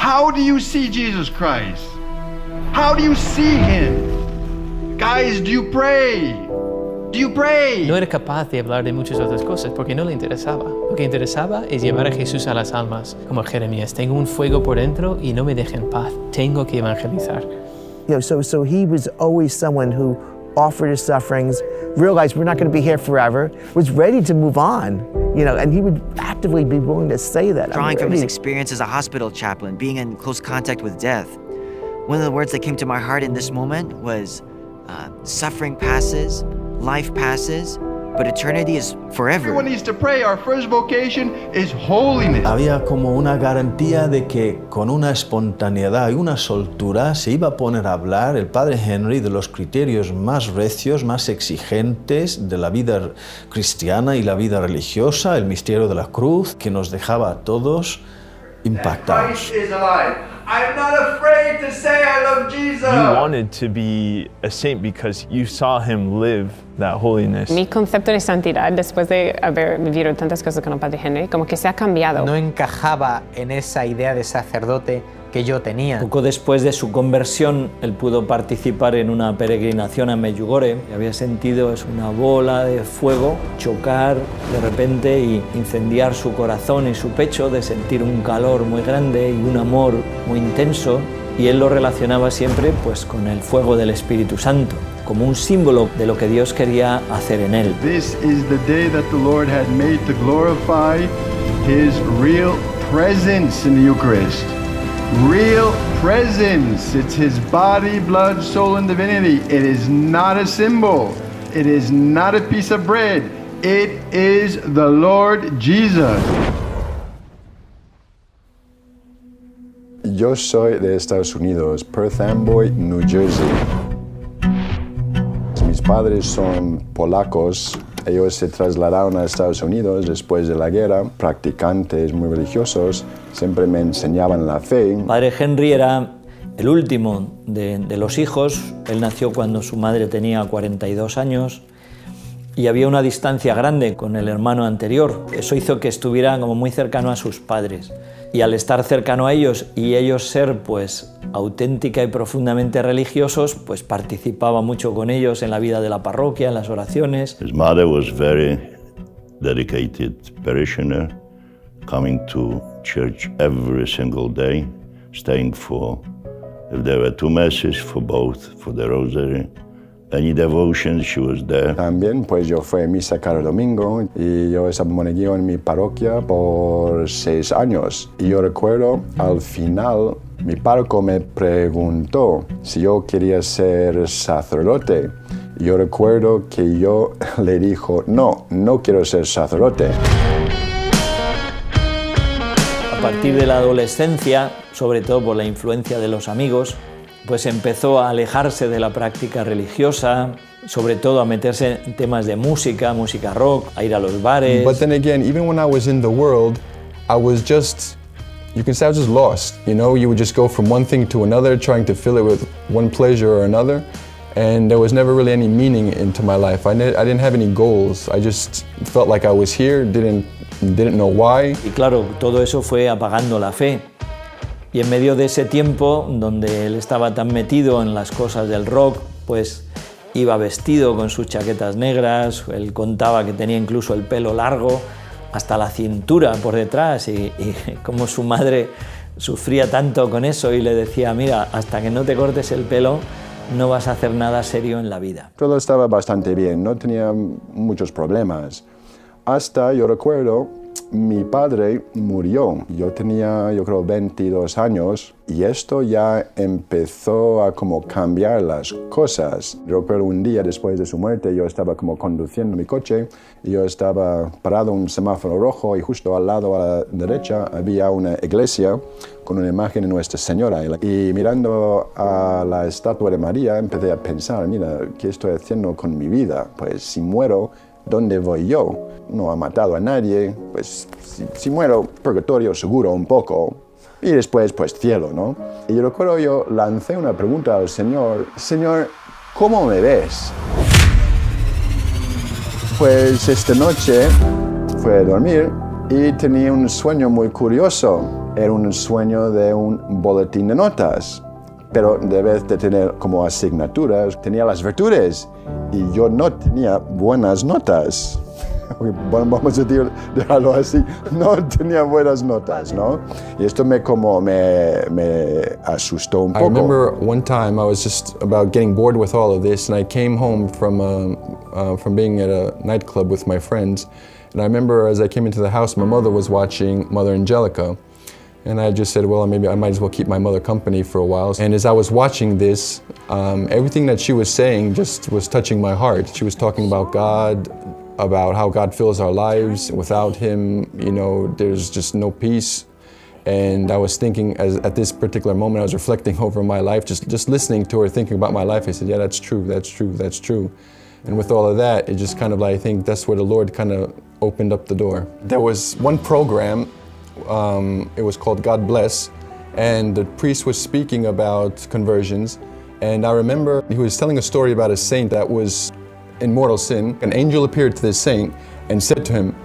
How do you see Jesus Christ? How do you see him? Guys, do you pray? Do you pray? No era capaz de hablar de muchas otras cosas porque no le interesaba. Lo que interesaba es llevar a Jesús a las almas. Como Jeremías, tengo un fuego por dentro y no me deja en paz. Tengo que evangelizar. So he was always someone who offered his sufferings, realized we're not going to be here forever, was ready to move on, and he would actively be willing to say that. Drawing from his experience as a hospital chaplain, being in close contact with death, one of the words that came to my heart in this moment was, suffering passes, life passes, but eternity is forever. Everyone needs to pray. Our first vocation is holiness. Había como una garantía de que con una espontaneidad y una soltura se iba a poner a hablar el padre Henry de los criterios más recios, más exigentes de la vida cristiana y la vida religiosa, el misterio de la cruz, que nos dejaba a todos impactados. I'm not afraid to say I love Jesus. You wanted to be a saint because you saw him live that holiness. Mi concepto de santidad, después de haber vivido tantas cosas con el Padre Henry, como que se ha cambiado. No encajaba en esa idea de sacerdote que yo tenía. Poco después de su conversión, él pudo participar en una peregrinación a Medjugorje y había sentido una bola de fuego chocar de repente y incendiar su corazón y su pecho, de sentir un calor muy grande y un amor muy intenso, y él lo relacionaba siempre pues con el fuego del Espíritu Santo, como un símbolo de lo que Dios quería hacer en él. This is the day that the Lord had made to glorify his real presence in the Eucharist. Real presence. It's his body, blood, soul, and divinity. It is not a symbol. It is not a piece of bread. It is the Lord Jesus. Yo soy de Estados Unidos, Perth Amboy, New Jersey. Mis padres son polacos. Ellos se trasladaron a Estados Unidos después de la guerra, practicantes muy religiosos, siempre me enseñaban la fe. Padre Henry era el último de los hijos. Él nació cuando su madre tenía 42 años y había una distancia grande con el hermano anterior. Eso hizo que estuviera como muy cercano a sus padres. Y al estar cercano a ellos y ellos ser pues auténtica y profundamente religiosos, pues participaba mucho con ellos en la vida de la parroquia, en las oraciones. His mother was very dedicated parishioner, coming to church every single day, staying for, if there were 2 masses, for both, for the rosary. Any devotion, she was there. También, pues yo fui a misa cada domingo y yo estaba monaguillo en mi parroquia por 6 años. Y yo recuerdo, al final, mi párroco me preguntó si yo quería ser sacerdote. Y yo recuerdo que yo le dijo, no quiero ser sacerdote. A partir de la adolescencia, sobre todo por la influencia de los amigos, pues empezó a alejarse de la práctica religiosa, sobre todo a meterse en temas de música rock, a ir a los bares. But then again, even when I was in the world, I was just, you can say I was just lost. You would just go from one thing to another, trying to fill it with one pleasure or another. And there was never really any meaning into my life. I didn't have any goals. I just felt like I was here, didn't know why. Y claro, todo eso fue apagando la fe. Y en medio de ese tiempo, donde él estaba tan metido en las cosas del rock, pues iba vestido con sus chaquetas negras, él contaba que tenía incluso el pelo largo hasta la cintura por detrás y como su madre sufría tanto con eso y le decía, mira, hasta que no te cortes el pelo no vas a hacer nada serio en la vida. Todo estaba bastante bien, no tenía muchos problemas. Hasta, yo recuerdo, mi padre murió. Yo tenía, yo creo, 22 años y esto ya empezó a como cambiar las cosas. Yo recuerdo un día después de su muerte, yo estaba como conduciendo mi coche y yo estaba parado en un semáforo rojo y justo al lado a la derecha había una iglesia con una imagen de Nuestra Señora. Y mirando a la estatua de María empecé a pensar, mira, ¿qué estoy haciendo con mi vida? Pues si muero, ¿dónde voy yo? No ha matado a nadie, pues si muero, purgatorio seguro un poco, y después pues cielo, ¿no? Y yo recuerdo, yo lancé una pregunta al Señor, Señor, ¿cómo me ves? Pues esta noche fui a dormir y tenía un sueño muy curioso. era un sueño de un boletín de notas, pero debes de tener como asignaturas, tenía las virtudes y yo no tenía buenas notas. Bueno, vamos a dejarlo así, no tenía buenas notas, ¿no? Y esto me asustó un poco. I remember one time I was just about getting bored with all of this, and I came home from being at a nightclub with my friends, and I remember as I came into the house, my mother was watching Mother Angelica, and I just said, well, maybe I might as well keep my mother company for a while. And as I was watching this, everything that she was saying just was touching my heart. She was talking about God, about how God fills our lives. Without Him, you know, there's just no peace. And I was thinking, at this particular moment, I was reflecting over my life, just listening to her, thinking about my life. I said, yeah, that's true, that's true, that's true. And with all of that, it just kind of like, I think that's where the Lord kind of opened up the door. There was one program, it was called God Bless, and the priest was speaking about conversions. And I remember he was telling a story about a saint that was in mortal sin. An angel appeared to this saint and said to him,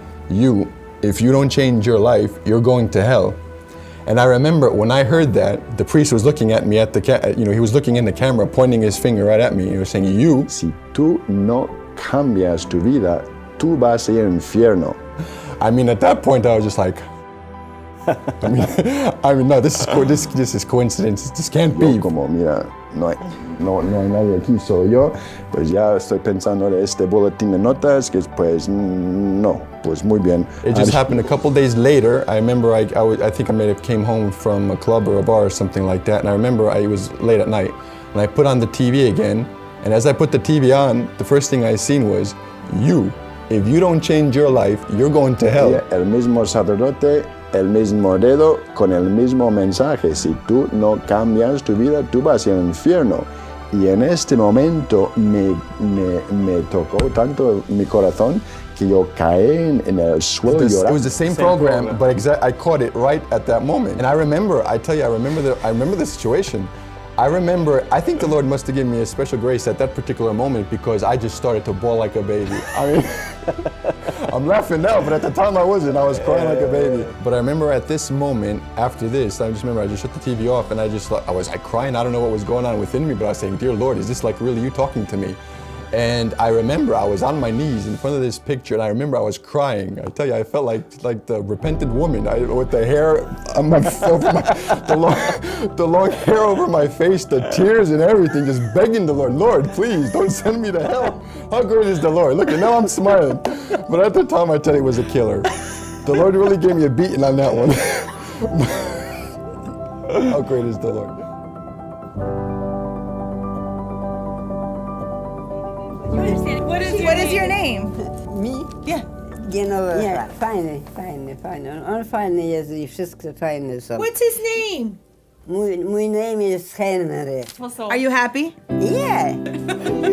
if you don't change your life, you're going to hell. And I remember when I heard that, the priest was looking at me he was looking in the camera, pointing his finger right at me. He was saying, si tú no cambias tu vida, tú vas a ir al infierno. I mean, at that point, I was just like, no, this is coincidence. This can't be. Como, mira, no hay nadie aquí, solo yo. Pues ya estoy pensando en este boletín de notas, que pues no, pues muy bien. It just happened a couple days later. I remember I think I may have came home from a club or a bar or something like that, and I remember it was late at night, and I put on the TV again, and as I put the TV on, the first thing I seen was, if you don't change your life, you're going to hell. El mismo sacerdote, el mismo dedo, con el mismo mensaje. Si tú no cambias tu vida, tú vas al infierno. Y en este momento me tocó tanto mi corazón que yo caí en el suelo llorando. It was the same program, but I caught it right at that moment. And I remember the situation. I think the Lord must have given me a special grace at that particular moment because I just started to bawl like a baby. I mean, I'm laughing now, but at the time I wasn't. I was crying like a baby. But I remember at this moment, after this, I just shut the TV off and I was crying. I don't know what was going on within me, but I was saying, dear Lord, is this like really you talking to me? And I remember I was on my knees in front of this picture, and I remember I was crying. I tell you, I felt like the repentant woman with the hair on my the long hair over my face, the tears and everything, just begging the Lord, please don't send me to hell. How great is the Lord? Look, and now I'm smiling. But at the time, I tell you, it was a killer. The Lord really gave me a beating on that one. How great is the Lord? What is your name? Me? Yeah. Yeah, fajnie. On fajny jest i wszystko fajne są. What's his name? Mój name is Henry. Are you happy? Yeah.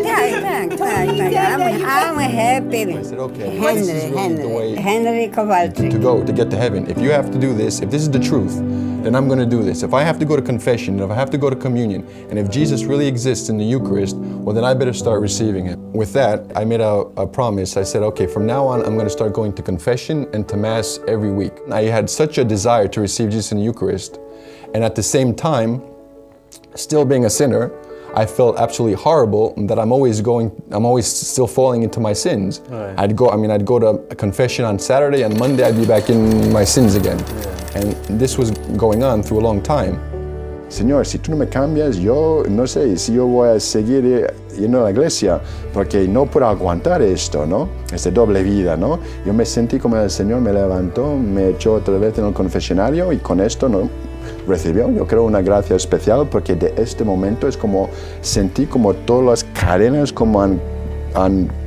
Tak. I'm happy. I said, okay, this is really the way Henry Kowalczyk. to get to heaven. If you have to do this, if this is the truth, then I'm going to do this. If I have to go to confession, if I have to go to communion, and if Jesus really exists in the Eucharist, well, then I better start receiving Him. With that, I made a promise. I said, okay, from now on, I'm going to start going to confession and to Mass every week. I had such a desire to receive Jesus in the Eucharist, and at the same time, still being a sinner, I felt absolutely horrible that I'm always still falling into my sins. Right. I'd go to a confession on Saturday, and Monday I'd be back in my sins again. Yeah. And this was going on through a long time. Señor, si tú no me cambias, yo no sé si yo voy a seguir yendo a la iglesia, porque no puedo aguantar esto, ¿no? Esta doble vida, ¿no? Yo me sentí como el Señor me levantó, me echó otra vez en el confesionario y con esto, ¿no? Recibió, yo creo, una gracia especial porque de este momento es como sentí como todas las cadenas como han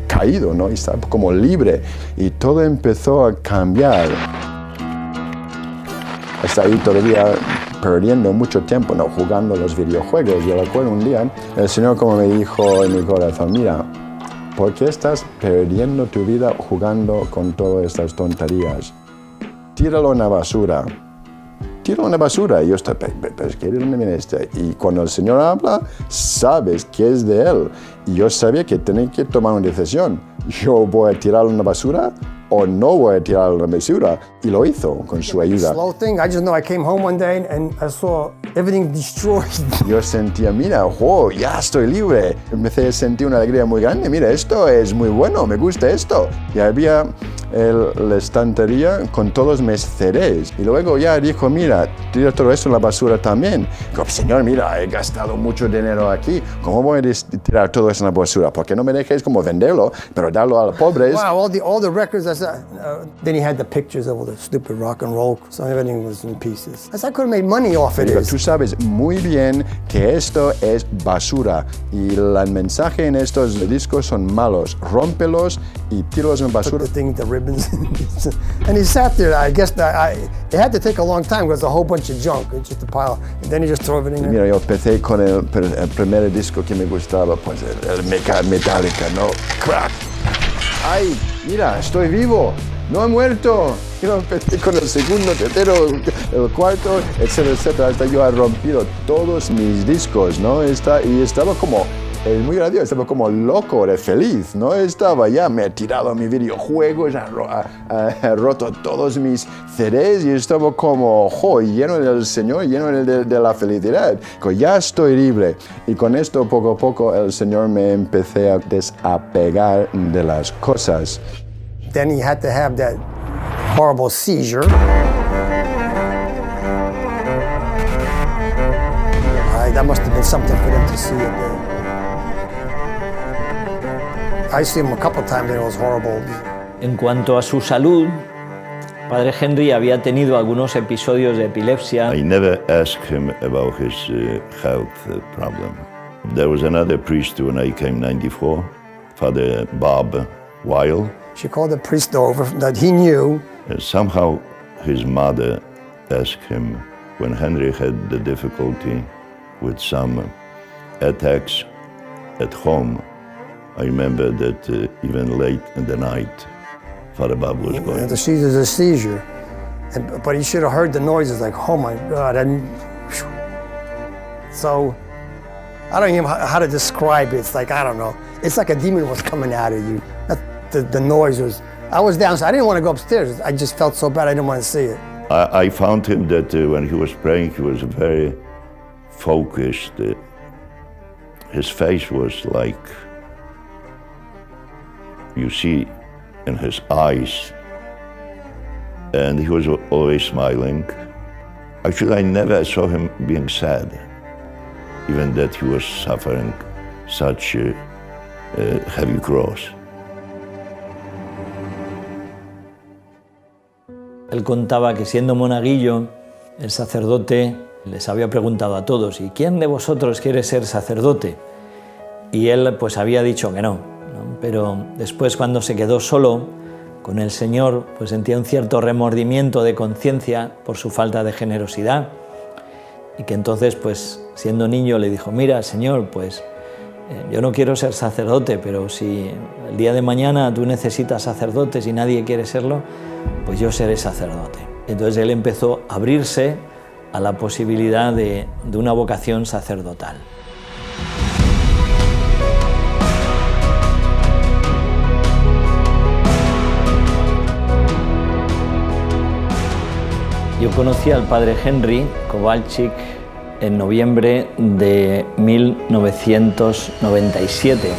caído, ¿no? Y estaba como libre y todo empezó a cambiar. Hasta ahí todavía perdiendo mucho tiempo, ¿no? Jugando los videojuegos. Yo recuerdo un día, el Señor como me dijo en mi corazón, mira, ¿por qué estás perdiendo tu vida jugando con todas estas tonterías? Tíralo en la basura. Tíralo en la basura. Y yo estoy, pero ¿qué dónde viene este? Y cuando el Señor habla, sabes que es de Él. Y yo sabía que tenía que tomar una decisión. Yo voy a tirarlo en la basura o no voy a tirar la basura. Y lo hizo con su ayuda. Slow thing. I just know I came home one day and I saw everything destroyed. Yo sentía, mira, wow, ya estoy libre. Empecé a sentir una alegría muy grande. Mira, esto es muy bueno, me gusta esto. Y había la estantería con todos mis CDs. Y luego ya dijo, mira, tira todo esto en la basura también. Digo, señor, mira, he gastado mucho dinero aquí. ¿Cómo voy a tirar todo eso en la basura? ¿Por qué no me dejes como venderlo, pero darlo a los pobres? Wow, all the records. I said, then he had the pictures of all the stupid rock and roll, so everything was in pieces. I said, I could have made money off of Digo, this. tú sabes muy bien que esto es basura y el mensaje en estos discos son malos. Rómpelos y tíralos en basura. Put the thing, the ribbons, and he sat there. I guess it had to take a long time because a whole bunch of junk. It's just a pile, and then he just threw everything in. Mira, yo empecé con el primer disco que me gustaba, pues el Metallica, ¿no? Crack. ¡Ay, mira, estoy vivo! ¡No he muerto! Yo empecé con el segundo, tercero, el cuarto, etcétera, etcétera, hasta yo he rompido todos mis discos, ¿no? Y estaba como, es muy gracioso, estaba como loco, era feliz, ¿no? Estaba ya, me he tirado mi videojuegos, he roto todos mis CDs y estaba como, lleno del Señor, lleno de la felicidad. Ya estoy libre. Y con esto, poco a poco, el Señor me empecé a desapegar de las cosas. Then he had to have that horrible seizure. That must have been something for them to see it. I see him a couple times and it was horrible. En cuanto a su salud, Padre Henry había tenido algunos episodios de epilepsia. I never asked him about his health problem. There was another priest when I came 94, Father Bob Weil. She called the priest over that he knew. Somehow his mother asked him when Henry had the difficulty with some attacks at home. I remember that even late in the night, Father Bob was going. The seizure. But he should have heard the noises like, oh my God. And so I don't even know how to describe it. It's like, I don't know. It's like a demon was coming out of you. The noise was, I was down, so I didn't want to go upstairs. I just felt so bad, I didn't want to see it. I found him that when he was praying, he was very focused. His face was like, you see in his eyes, and he was always smiling. Actually, I never saw him being sad, even that he was suffering such a heavy cross. Él contaba que siendo monaguillo, el sacerdote les había preguntado a todos, ¿y quién de vosotros quiere ser sacerdote? Y él pues había dicho que no. Pero después, cuando se quedó solo con el Señor, pues sentía un cierto remordimiento de conciencia por su falta de generosidad, y que entonces, pues siendo niño, le dijo, mira, Señor, pues yo no quiero ser sacerdote, pero si el día de mañana tú necesitas sacerdotes y nadie quiere serlo, pues yo seré sacerdote. Entonces él empezó a abrirse a la posibilidad de una vocación sacerdotal. Yo conocí al padre Henry Kowalczyk en noviembre de 1997.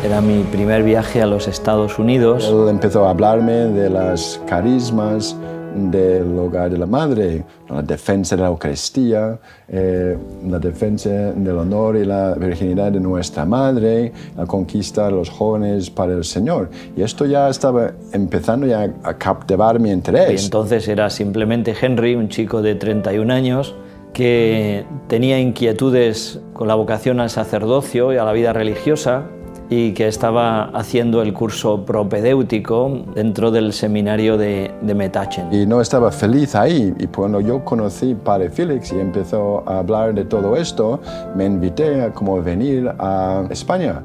Era mi primer viaje a los Estados Unidos. Él empezó a hablarme de las carismas del hogar de la madre, la defensa de la Eucaristía, la defensa del honor y la virginidad de nuestra madre, la conquista de los jóvenes para el Señor. Y esto ya estaba empezando ya a captivar mi interés. Y entonces era simplemente Henry, un chico de 31 años, que tenía inquietudes con la vocación al sacerdocio y a la vida religiosa, y que estaba haciendo el curso propedéutico dentro del seminario de Metatchen. Y no estaba feliz ahí, y cuando yo conocí Padre Félix y empezó a hablar de todo esto, me invité a como venir a España.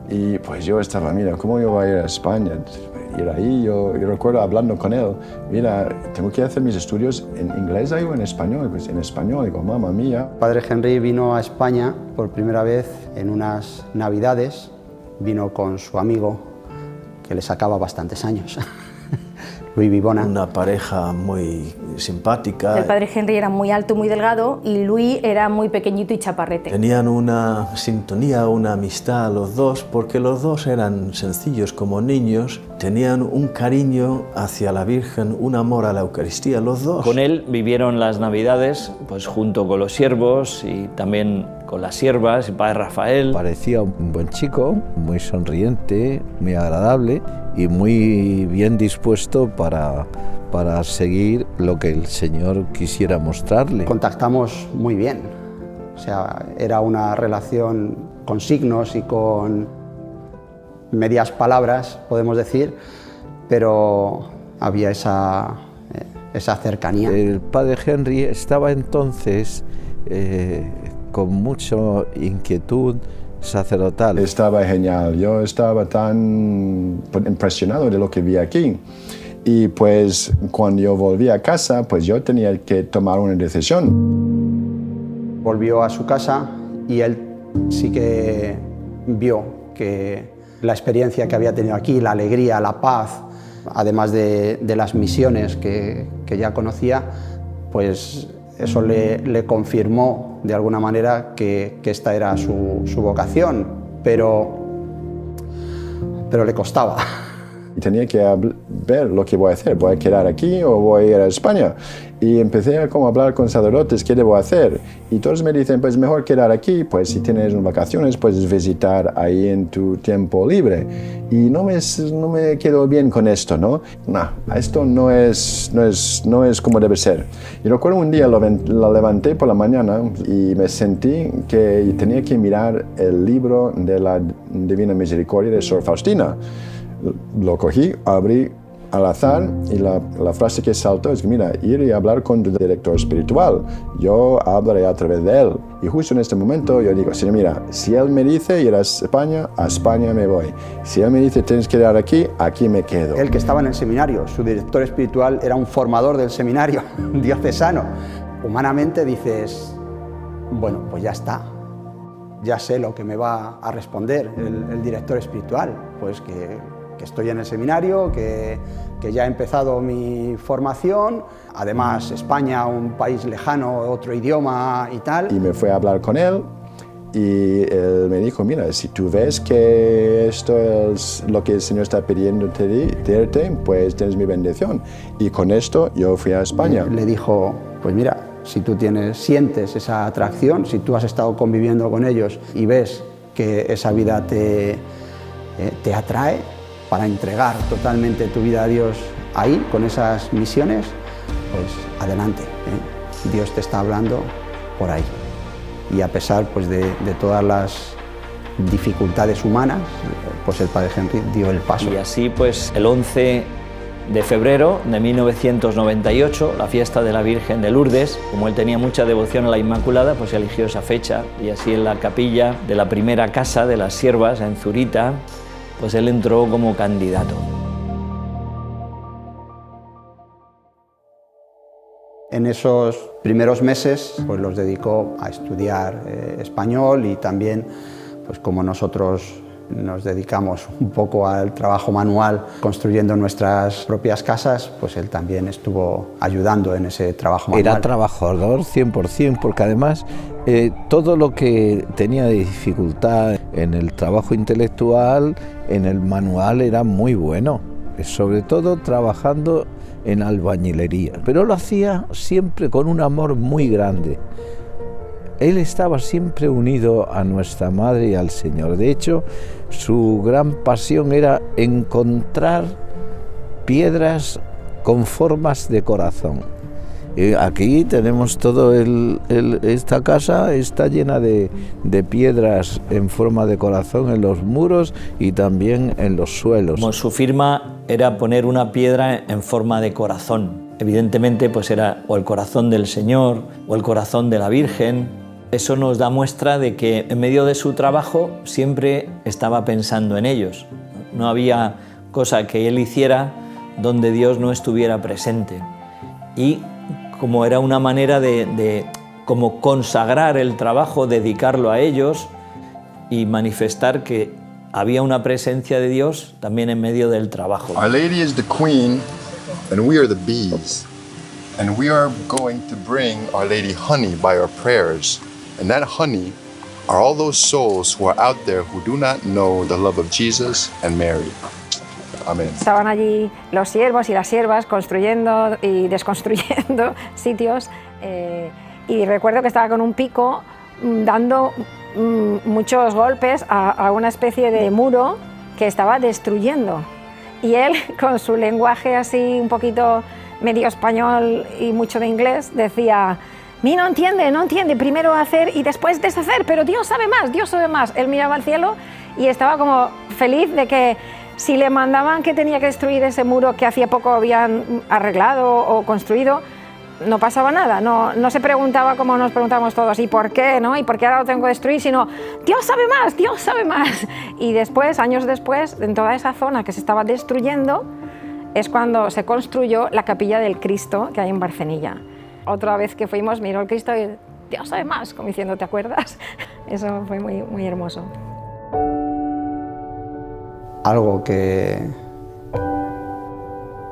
Y pues yo estaba, mira, ¿cómo yo voy a ir a España? Ir ahí, yo recuerdo hablando con él, mira, tengo que hacer mis estudios en inglés ahí o en español. Pues en español, digo, mamá mía. Padre Henry vino a España por primera vez en unas Navidades. Vino con su amigo, que le sacaba bastantes años. Luis Vivona. Una pareja muy simpática. El padre Henry era muy alto, muy delgado, y Luis era muy pequeñito y chaparrete. Tenían una sintonía, una amistad los dos, porque los dos eran sencillos como niños, tenían un cariño hacia la Virgen, un amor a la Eucaristía, los dos. Con él vivieron las Navidades pues junto con los siervos y también con las siervas, el padre Rafael. Parecía un buen chico, muy sonriente, muy agradable y muy bien dispuesto para seguir lo que el Señor quisiera mostrarle. Contactamos muy bien, o sea, era una relación con signos y con medias palabras, podemos decir, pero había esa cercanía. El padre Henry estaba entonces con mucha inquietud sacerdotal. Estaba genial, yo estaba tan impresionado de lo que vi aquí. Y pues cuando yo volví a casa, pues yo tenía que tomar una decisión. Volvió a su casa y él sí que vio que la experiencia que había tenido aquí, la alegría, la paz, además de las misiones que ya conocía, pues eso le confirmó de alguna manera que esta era su vocación, pero le costaba. Tenía que ver lo que voy a hacer, voy a quedar aquí o voy a ir a España. Y empecé a hablar con sacerdotes, ¿qué debo hacer? Y todos me dicen, pues mejor quedar aquí, pues si tienes vacaciones puedes visitar ahí en tu tiempo libre. Y no me quedo bien con esto, ¿no? No, esto no es como debe ser. Y recuerdo un día lo levanté por la mañana y me sentí que tenía que mirar el libro de la Divina Misericordia de Sor Faustina. Lo cogí, abrí al azar y la frase que saltó es que mira, ir y hablar con tu director espiritual, yo hablaré a través de él. Y justo en este momento yo digo, sí, mira, si él me dice ir a España me voy. Si él me dice tienes que quedar aquí, aquí me quedo. Él que estaba en el seminario, su director espiritual era un formador del seminario diocesano. Humanamente dices, bueno, pues ya está. Ya sé lo que me va a responder el director espiritual, pues que estoy en el seminario, que ya he empezado mi formación, además España, un país lejano, otro idioma y tal. Y me fui a hablar con él y él me dijo, mira, si tú ves que esto es lo que el Señor está pidiéndote, pues tienes mi bendición. Y con esto yo fui a España. Le dijo, pues mira, si tú sientes esa atracción, si tú has estado conviviendo con ellos y ves que esa vida te atrae para entregar totalmente tu vida a Dios ahí, con esas misiones, pues adelante, Dios te está hablando por ahí. Y a pesar pues, de todas las dificultades humanas, pues el padre Henry dio el paso. Y así pues el 11 de febrero de 1998, la fiesta de la Virgen de Lourdes, como él tenía mucha devoción a la Inmaculada, pues eligió esa fecha y así en la capilla de la primera casa de las siervas en Zurita, pues él entró como candidato. En esos primeros meses pues los dedicó a estudiar español y también, pues como nosotros nos dedicamos un poco al trabajo manual construyendo nuestras propias casas, pues él también estuvo ayudando en ese trabajo manual. Era trabajador 100%, porque además todo lo que tenía de dificultad en el trabajo intelectual, en el manual, era muy bueno, sobre todo trabajando en albañilería, pero lo hacía siempre con un amor muy grande. Él estaba siempre unido a nuestra Madre y al Señor. De hecho, su gran pasión era encontrar piedras con formas de corazón. Aquí tenemos esta casa está llena de piedras en forma de corazón en los muros y también en los suelos. Como su firma era poner una piedra en forma de corazón. Evidentemente pues era o el corazón del Señor o el corazón de la Virgen. Eso nos da muestra de que en medio de su trabajo siempre estaba pensando en ellos. No había cosa que él hiciera donde Dios no estuviera presente. Y como era una manera de como consagrar el trabajo, dedicarlo a ellos y manifestar que había una presencia de Dios también en medio del trabajo. Our Lady is the queen, and we are the bees. And we are going to bring Our Lady honey by our prayers. And that honey are all those souls who are out there who do not know the love of Jesus and Mary. Amén. Estaban allí los siervos y las siervas construyendo y desconstruyendo sitios y recuerdo que estaba con un pico dando muchos golpes a una especie de muro que estaba destruyendo. Y él, con su lenguaje así un poquito medio español y mucho de inglés, decía: "Mi no entiende, primero hacer y después deshacer, pero Dios sabe más. Él miraba al cielo y estaba como feliz de que si le mandaban que tenía que destruir ese muro que hacía poco habían arreglado o construido, no pasaba nada, no se preguntaba como nos preguntamos todos, ¿y por qué? ¿No? ¿Y por qué ahora lo tengo que destruir? Sino, Dios sabe más. Y después, años después, en toda esa zona que se estaba destruyendo, es cuando se construyó la capilla del Cristo que hay en Barcenilla. Otra vez que fuimos, miró el Cristo y Dios sabe más, como diciendo, ¿te acuerdas? Eso fue muy, muy hermoso. Algo que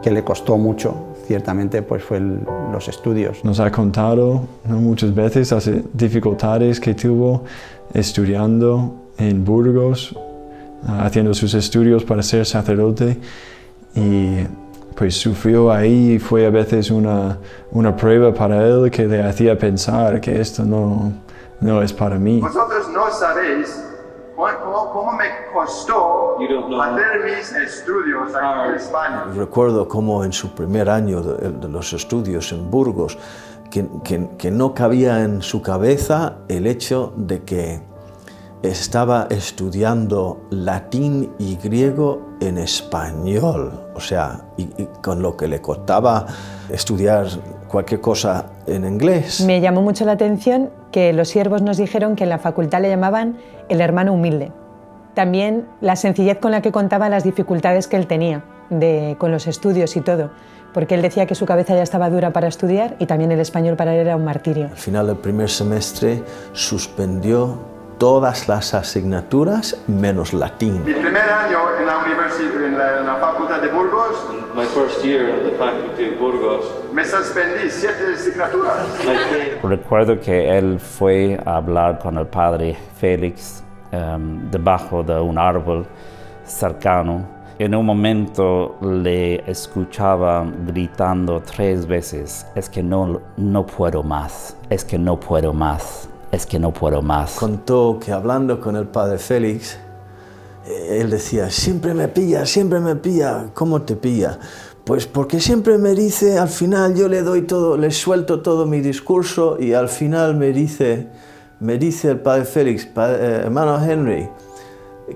le costó mucho, ciertamente, pues fue los estudios. Nos ha contado, ¿no?, muchas veces las dificultades que tuvo estudiando en Burgos, haciendo sus estudios para ser sacerdote, y pues sufrió ahí. Fue a veces una prueba para él que le hacía pensar que esto no es para mí. Vosotros no sabéis cómo me costó hacer mis estudios aquí en España. Recuerdo cómo en su primer año de los estudios en Burgos, que no cabía en su cabeza el hecho de que estaba estudiando latín y griego en español, o sea, y con lo que le costaba estudiar cualquier cosa en inglés. Me llamó mucho la atención que los siervos nos dijeron que en la facultad le llamaban el hermano humilde. También la sencillez con la que contaba las dificultades que él tenía con los estudios y todo, porque él decía que su cabeza ya estaba dura para estudiar y también el español para él era un martirio. Al final del primer semestre suspendió todas las asignaturas menos latín. Mi primer año en la universidad, en la facultad de Burgos, My first year at the faculty of Burgos, me suspendí 7 asignaturas. Recuerdo que él fue a hablar con el padre Félix debajo de un árbol cercano. En un momento le escuchaba gritando 3 veces: es que no puedo más, es que no puedo más. Es que no puedo más. Contó que hablando con el padre Félix, él decía: siempre me pilla. ¿Cómo te pilla? Pues porque siempre me dice, al final yo le suelto todo mi discurso y al final me dice el padre Félix: hermano Henry,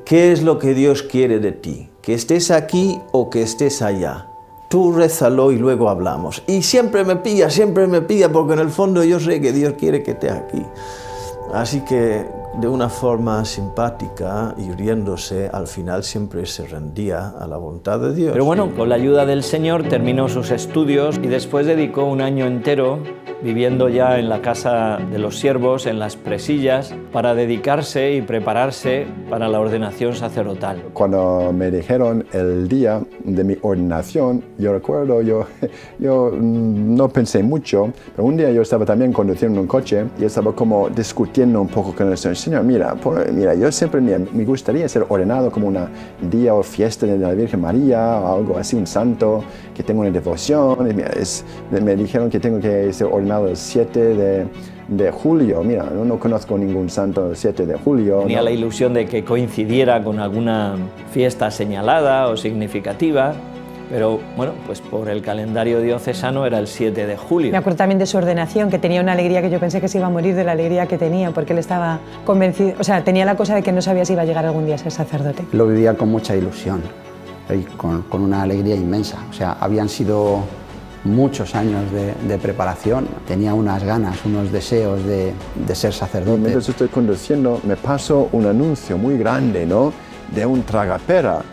¿qué es lo que Dios quiere de ti? ¿Que estés aquí o que estés allá? Tú rézalo y luego hablamos. Y siempre me pilla, porque en el fondo yo sé que Dios quiere que estés aquí. Así que de una forma simpática y riéndose, al final siempre se rendía a la voluntad de Dios. Pero bueno, con la ayuda del Señor terminó sus estudios y después dedicó un año entero viviendo ya en la casa de los siervos, en las Presillas, para dedicarse y prepararse para la ordenación sacerdotal. Cuando me dijeron el día de mi ordenación, yo recuerdo, yo no pensé mucho, pero un día yo estaba también conduciendo un coche y estaba como discutiendo un poco con el Señor. Mira, yo siempre me gustaría ser ordenado como un día o fiesta de la Virgen María o algo así, un santo, que tenga una devoción. Me dijeron que tengo que ser ordenado el 7 de julio. Mira, no conozco ningún santo el 7 de julio. Tenía la ilusión de que coincidiera con alguna fiesta señalada o significativa, pero bueno, pues por el calendario diocesano era el 7 de julio. Me acuerdo también de su ordenación, que tenía una alegría que yo pensé que se iba a morir de la alegría que tenía, porque él estaba convencido, o sea, tenía la cosa de que no sabía si iba a llegar algún día a ser sacerdote. Lo vivía con mucha ilusión y con una alegría inmensa. O sea, habían sido muchos años de preparación, tenía unas ganas, unos deseos de ser sacerdote. Mientras estoy conduciendo, me pasó un anuncio muy grande, ¿no?, de un tragapera.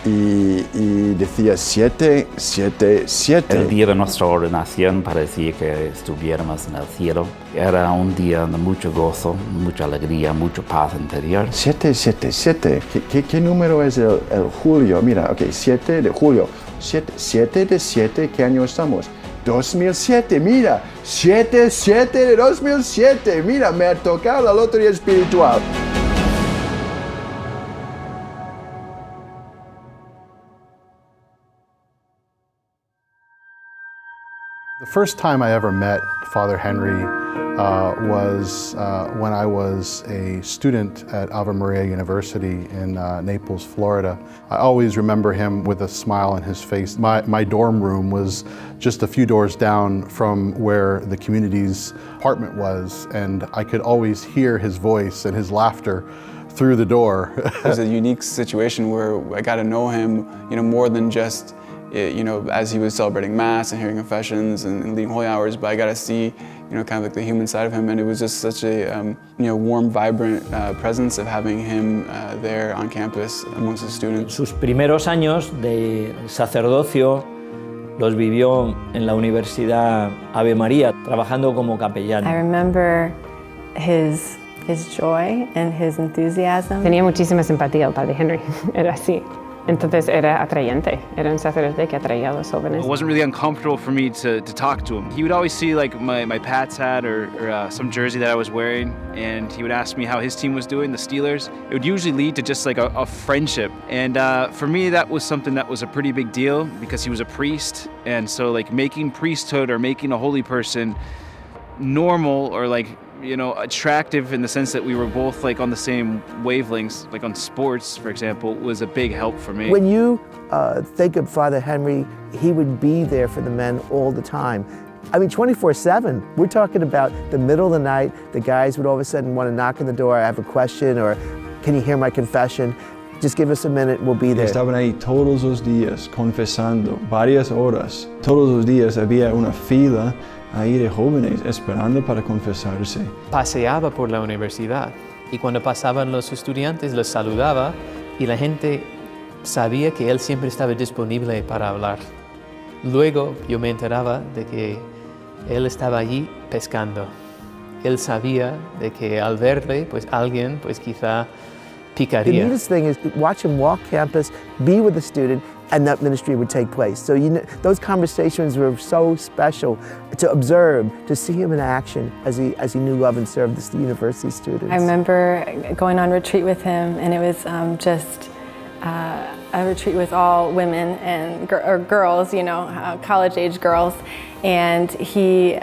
y decía 7, 7, 7. El día de nuestra ordenación parecía que estuviéramos en el cielo. Era un día de mucho gozo, mucha alegría, mucha paz interior. 7, 7, 7. ¿Qué número es el julio? Mira, ok, 7 de julio. 7 de 7, ¿qué año estamos? 2007, mira. 7, 7 de 2007. Mira, me ha tocado la lotería espiritual. The first time I ever met Father Henry was when I was a student at Ave Maria University in Naples, Florida. I always remember him with a smile on his face. My dorm room was just a few doors down from where the community's apartment was, and I could always hear his voice and his laughter through the door. It was a unique situation where I got to know him, more than just as he was celebrating Mass and hearing confessions and leading holy hours, but I got to see, kind of like the human side of him, and it was just such a, warm, vibrant presence of having him there on campus amongst the students. Sus primeros años de sacerdocio los vivió en la Universidad Ave María, trabajando como capellán. I remember his joy and his enthusiasm. Tenía muchísima simpatía el Padre Henry, era así. Entonces era atrayente, era un sacerdote que atraía a los jóvenes. It wasn't really uncomfortable for me to talk to him. He would always see like my Pats hat or some jersey that I was wearing, and he would ask me how his team was doing, the Steelers. It would usually lead to just like a friendship. And for me, that was something that was a pretty big deal because he was a priest. And so like making priesthood or making a holy person normal or like, attractive in the sense that we were both like on the same wavelengths, like on sports, for example, was a big help for me. When you think of Father Henry, he would be there for the men all the time. I mean, 24/7. We're talking about the middle of the night, the guys would all of a sudden want to knock on the door, I have a question, or can you hear my confession? Just give us a minute, we'll be there. Estaban ahí todos los días confesando, varias horas. Todos los días había una fila ahí de jóvenes esperando para confesarse. Paseaba por la universidad y cuando pasaban los estudiantes los saludaba y la gente sabía que él siempre estaba disponible para hablar. Luego yo me enteraba de que él estaba allí pescando. Él sabía de que al verle, pues alguien, pues quizá picaría. The neatest thing is watch him walk campus, be with the student, and that ministry would take place. So those conversations were so special to observe, to see him in action as he knew, loved, and served the university students. I remember going on retreat with him, and it was just a retreat with all women and girls, college-age girls. And he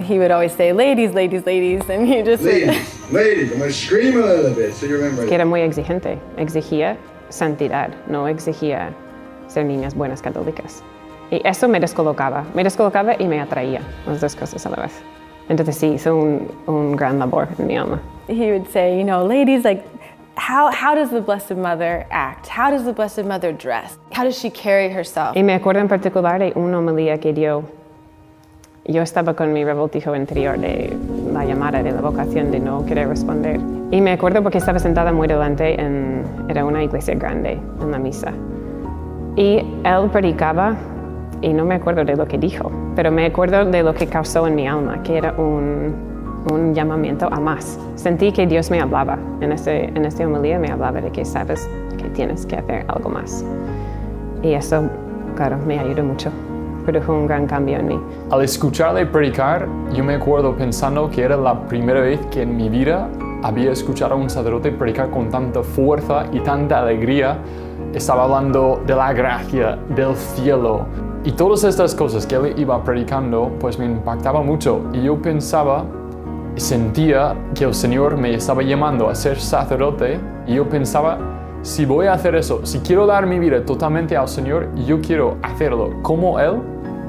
would always say, ladies, ladies, ladies, and he just... Ladies, I'm going to scream a little bit so you remember. Que era muy exigente, exigía santidad, no exigía ser niñas buenas católicas. Y eso me descolocaba y me atraía, las dos cosas a la vez. Entonces sí, hizo un gran labor en mi alma. He would say, ladies, like, how does the Blessed Mother act? How does the Blessed Mother dress? How does she carry herself? Y me acuerdo en particular de una homilía que dio. Yo estaba con mi revoltijo interior de la llamada, de la vocación de no querer responder. Y me acuerdo porque estaba sentada muy delante era una iglesia grande, en la misa. Y él predicaba, y no me acuerdo de lo que dijo, pero me acuerdo de lo que causó en mi alma, que era un llamamiento a más. Sentí que Dios me hablaba, en esta homilía me hablaba de que sabes que tienes que hacer algo más. Y eso, claro, me ayudó mucho. Produjo un gran cambio en mí. Al escucharle predicar, yo me acuerdo pensando que era la primera vez que en mi vida había escuchado a un sacerdote predicar con tanta fuerza y tanta alegría. Estaba hablando de la gracia, del cielo, y todas estas cosas que él iba predicando, pues me impactaba mucho. Y yo pensaba, sentía que el Señor me estaba llamando a ser sacerdote, y yo pensaba, si voy a hacer eso, si quiero dar mi vida totalmente al Señor, yo quiero hacerlo como Él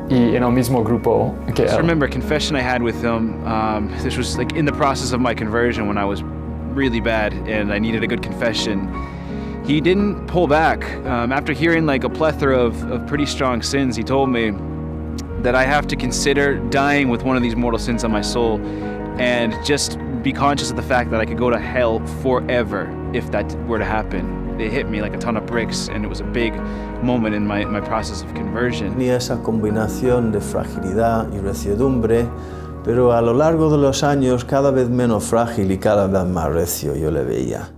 y en el mismo grupo que Él. I remember a confession I had with him. This was like in the process of my conversion when I was really bad and I needed a good confession. He didn't pull back. After hearing like a plethora of pretty strong sins, he told me that I have to consider dying with one of these mortal sins on my soul and just be conscious of the fact that I could go to hell forever if that were to happen. they hit me like a ton of bricks, and it was a big moment in my process of conversion. Tenía esa combinación de fragilidad y reciedumbre, pero a lo largo de los años cada vez menos frágil y cada vez más recio yo le veía.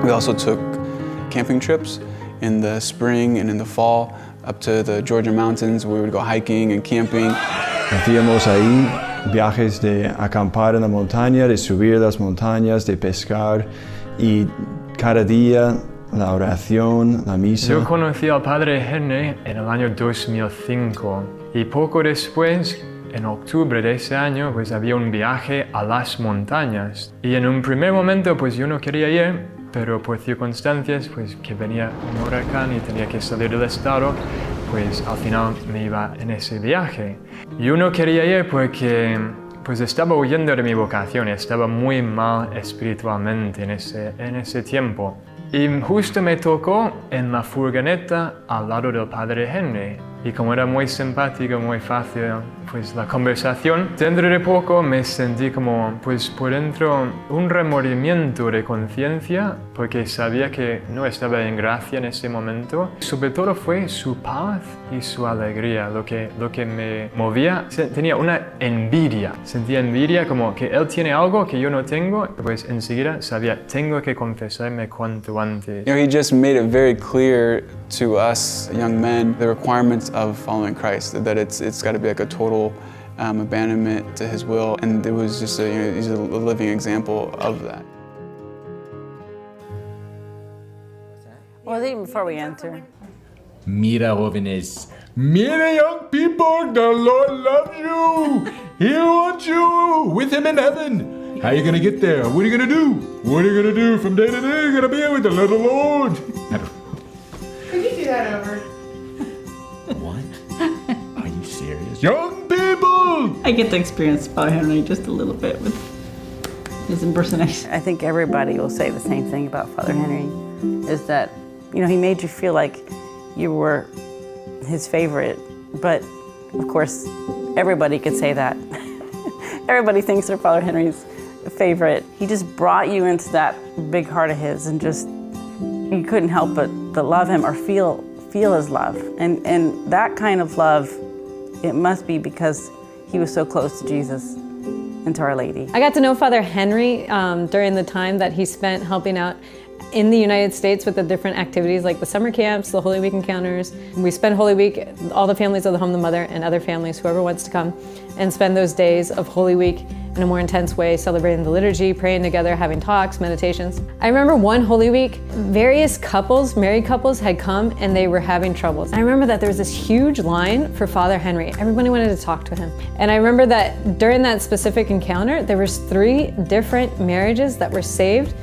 We also took camping trips in the spring and in the fall up to the Georgia mountains, where we would go hiking and camping. Hacíamos ahí viajes de acampar en la montaña, de subir las montañas, de pescar, y cada día la oración, la misa. Yo conocí al padre Henry en el año 2005 y poco después, en octubre de ese año, pues había un viaje a las montañas. Y en un primer momento pues yo no quería ir, pero por circunstancias, pues que venía un huracán y tenía que salir del estado, pues al final me iba en ese viaje. Yo no quería ir porque pues estaba huyendo de mi vocación, estaba muy mal espiritualmente en ese tiempo. Y justo me tocó en la furgoneta al lado del padre Henry. Y como era muy simpático, muy fácil, pues la conversación, dentro de poco me sentí como, pues por dentro, un remordimiento de conciencia, porque sabía que no estaba en gracia en ese momento. Sobre todo fue su paz y su alegría, lo que me movía. Tenía una envidia, sentía envidia como que él tiene algo que yo no tengo, pues enseguida sabía, tengo que confesarme cuanto antes. He just made it very clear to us young men the requirements of following Christ, that it's got to be like a total abandonment to His will, and it was just he's a living example of that. Well, even before we enter. Mira, jóvenes. Mira, young people, the Lord loves you. He wants you with Him in heaven. How are you going to get there? What are you going to do? What are you going to do from day to day? You're going to be with the little Lord. Could you do that over? What? Are you serious? Young people! I get to experience Father Henry just a little bit with his impersonation. I think everybody will say the same thing about Father Henry, is that, he made you feel like you were his favorite, but of course, everybody could say that. Everybody thinks they're Father Henry's favorite. He just brought you into that big heart of his, and just, you couldn't help but love him or feel his love. And that kind of love, it must be because he was so close to Jesus and to Our Lady. I got to know Father Henry during the time that he spent helping out in the United States with the different activities like the summer camps, the Holy Week encounters. We spend Holy Week, all the families of the Home of the Mother and other families, whoever wants to come, and spend those days of Holy Week in a more intense way, celebrating the liturgy, praying together, having talks, meditations. I remember one Holy Week, various couples, married couples, had come and they were having troubles. I remember that there was this huge line for Father Henry. Everybody wanted to talk to him. And I remember that during that specific encounter, there was 3 different marriages that were saved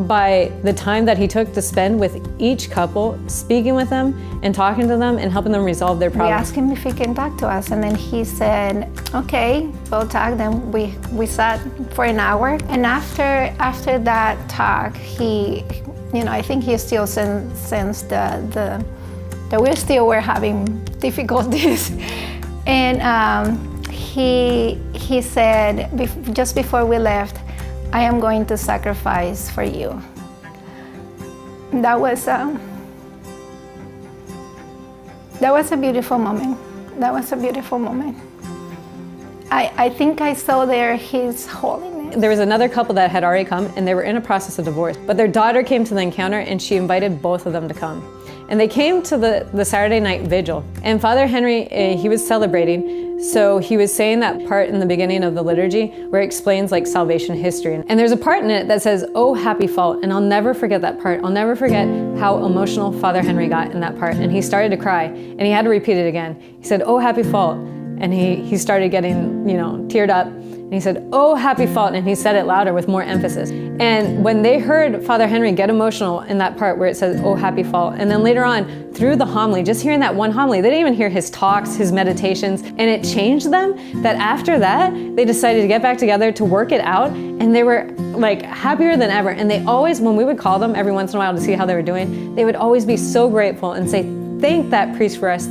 by the time that he took to spend with each couple, speaking with them and talking to them and helping them resolve their problems. We asked him if he can talk to us, and then he said, okay, we'll talk. Then we sat for an hour, and after that talk, he, I think he still sensed that we still were having difficulties. And he said, just before we left, I am going to sacrifice for you. That was a beautiful moment. That was a beautiful moment. I think I saw there His holiness. There was another couple that had already come, and they were in a process of divorce, but their daughter came to the encounter and she invited both of them to come. And they came to the Saturday night vigil. And Father Henry, he was celebrating, so he was saying that part in the beginning of the liturgy where it explains like salvation history. And there's a part in it that says, oh, happy fault. And I'll never forget that part. I'll never forget how emotional Father Henry got in that part. And he started to cry, and he had to repeat it again. He said, oh, happy fault. And he started getting, teared up. And he said, oh, happy fault. And he said it louder with more emphasis. And when they heard Father Henry get emotional in that part where it says, oh, happy fault, and then later on through the homily, just hearing that one homily, they didn't even hear his talks, his meditations, and it changed them, that after that, they decided to get back together to work it out, and they were like happier than ever. And they always, when we would call them every once in a while to see how they were doing, they would always be so grateful and say, thank that priest for us,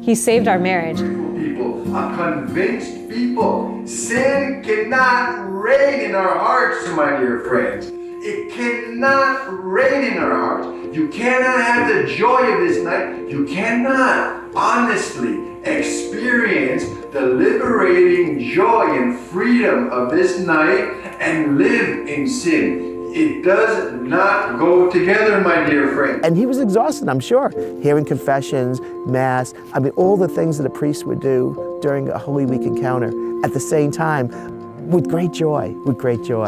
he saved our marriage. People, a convinced people. Sin cannot reign in our hearts, my dear friends. it cannot reign in our hearts. You cannot have the joy of this night. You cannot honestly experience the liberating joy and freedom of this night and live in sin. It does not go together, my dear friend. And he was exhausted, I'm sure. Hearing confessions, Mass, I mean, all the things that a priest would do during a Holy Week encounter at the same time with great joy,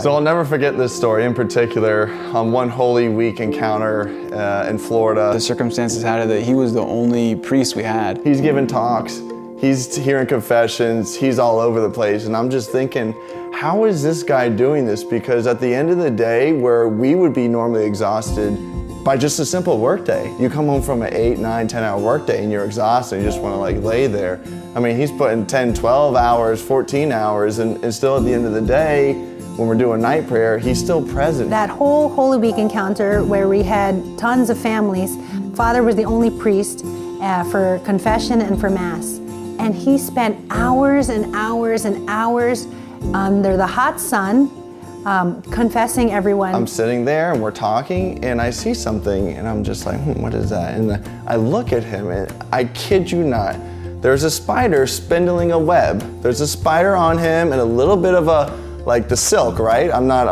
So I'll never forget this story in particular. On one Holy Week encounter in Florida. The circumstances had it that he was the only priest we had. He's giving talks, he's hearing confessions, he's all over the place, and I'm just thinking, how is this guy doing this? Because at the end of the day, where we would be normally exhausted by just a simple workday, you come home from an 8, 9, 10-hour workday and you're exhausted, you just want to like lay there. I mean, he's putting 10, 12 hours, 14 hours, and still at the end of the day, when we're doing night prayer, he's still present. That whole Holy Week encounter where we had tons of families, Father was the only priest for confession and for Mass. And he spent hours and hours and hours under the hot sun, confessing everyone. I'm sitting there and we're talking and I see something and I'm just like, what is that? And I look at him and I kid you not, there's a spider spindling a web. There's a spider on him and a little bit of like the silk, right? I'm not,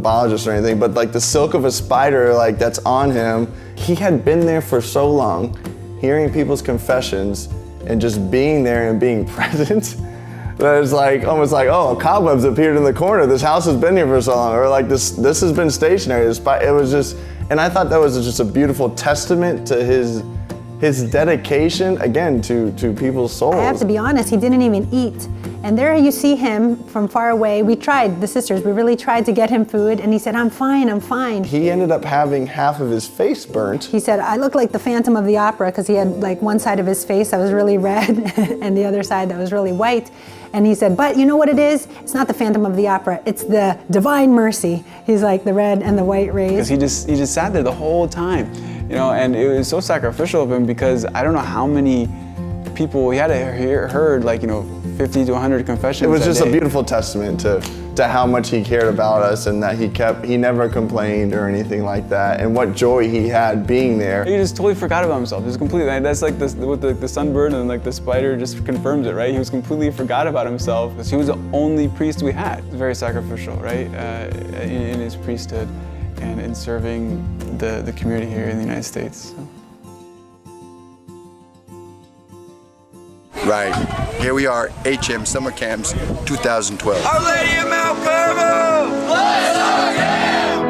biologist or anything, but like the silk of a spider, like that's on him. He had been there for so long, hearing people's confessions and just being there and being present. That it's like, almost like, oh, cobwebs appeared in the corner. This house has been here for so long. Or like this has been stationary. It was just, and I thought that was just a beautiful testament to his dedication, again, to people's souls. I have to be honest, he didn't even eat. And there you see him from far away. We tried, the sisters, we really tried to get him food, and he said, I'm fine, I'm fine. He ended up having half of his face burnt. He said, I look like the Phantom of the Opera, because he had like one side of his face that was really red, and the other side that was really white. And he said, but you know what it is? It's not the Phantom of the Opera, it's the Divine Mercy. He's like the red and the white rays. Because he just sat there the whole time, and it was so sacrificial of him because I don't know how many people he had heard, 50 to 100 confessions. It was just a beautiful testament to how much he cared about us and that he never complained or anything like that, and what joy he had being there. He just totally forgot about himself. It was completely, that's like this, with the sunburn and like the spider just confirms it, right? He was completely forgot about himself because he was the only priest we had. It was very sacrificial, right? In his priesthood and in serving the community here in the United States. So. Right, here we are, HM Summer Camps 2012. Our Lady of Mount Carmel! Bless our camp!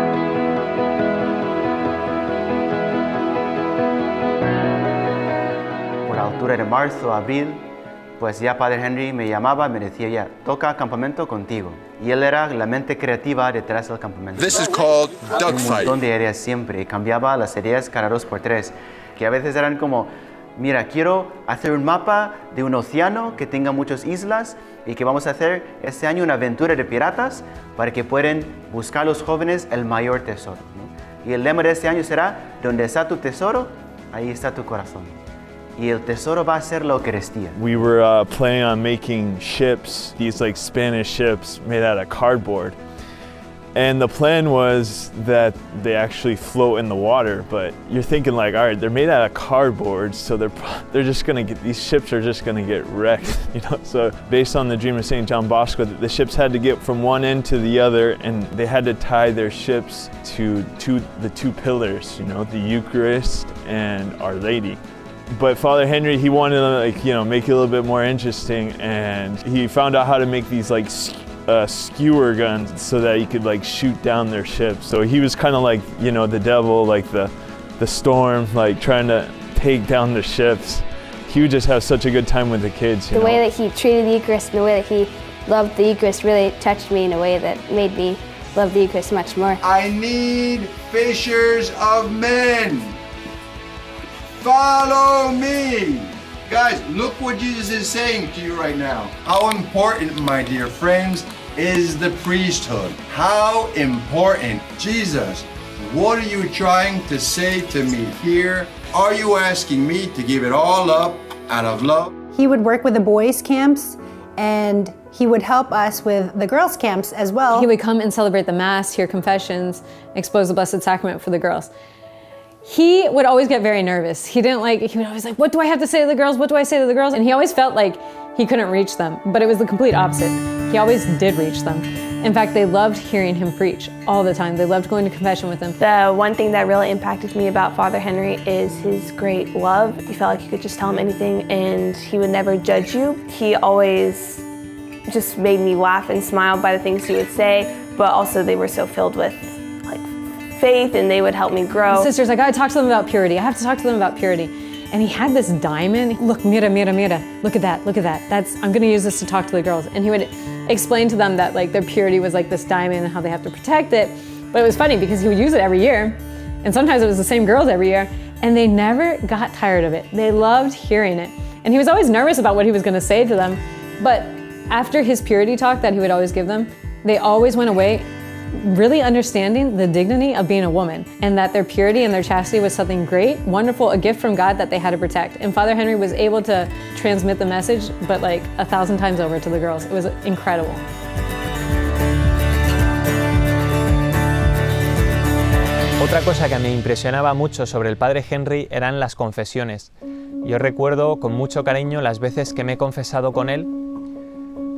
Por altura de marzo, abril, pues ya Padre Henry me llamaba, me decía ya, toca campamento contigo. Y él era la mente creativa detrás del campamento. This is called dogfighting. Un montón de ideas siempre, cambiaba las ideas cada 2 por 3, que a veces eran como, mira, quiero hacer un mapa de un océano que tenga muchas islas y que vamos a hacer este año una aventura de piratas para que puedan buscar los jóvenes el mayor tesoro, ¿no? Y el lema de este año será, donde está tu tesoro, ahí está tu corazón. Y el tesoro va a ser la Eucaristía. We were planning on making ships, these like Spanish ships made out of cardboard. And the plan was that they actually float in the water, but you're thinking like, all right, they're made out of cardboard, so they're just gonna get, these ships are just gonna get wrecked, So based on the dream of St. John Bosco, the ships had to get from one end to the other, and they had to tie their ships to the two pillars, the Eucharist and Our Lady. But Father Henry, he wanted to make it a little bit more interesting, and he found out how to make these skewer guns so that he could shoot down their ships. So he was kind of like, the devil, like the storm, trying to take down the ships. He would just have such a good time with the kids. The way that he treated the Eucharist and the way that he loved the Eucharist really touched me in a way that made me love the Eucharist much more. I need fishers of men. Follow me. Guys, look what Jesus is saying to you right now. How important, my dear friends, is the priesthood? How important. Jesus, what are you trying to say to me here? Are you asking me to give it all up out of love? He would work with the boys' camps, and he would help us with the girls' camps as well. He would come and celebrate the Mass, hear confessions, expose the Blessed Sacrament for the girls. He would always get very nervous. He would always like, what do I have to say to the girls? What do I say to the girls? And he always felt like he couldn't reach them, but it was the complete opposite. He always did reach them. In fact, they loved hearing him preach all the time. They loved going to confession with him. The one thing that really impacted me about Father Henry is his great love. You felt like you could just tell him anything and he would never judge you. He always just made me laugh and smile by the things he would say, but also they were so filled with faith and they would help me grow. The sisters, I gotta talk to them about purity. I have to talk to them about purity. And he had this diamond. Look, mira, mira, mira. Look at that, look at that. I'm gonna use this to talk to the girls. And he would explain to them that their purity was like this diamond and how they have to protect it. But it was funny because he would use it every year. And sometimes it was the same girls every year. And they never got tired of it. They loved hearing it. And he was always nervous about what he was gonna say to them. But after his purity talk that he would always give them, they always went away really understanding the dignity of being a woman and that their purity and their chastity was something great, wonderful, a gift from God that they had to protect. And Father Henry was able to transmit the message, but 1,000 times over to the girls. It was incredible. Otra cosa que me impresionaba mucho sobre el Padre Henry eran las confesiones. Yo recuerdo con mucho cariño las veces que me he confesado con él,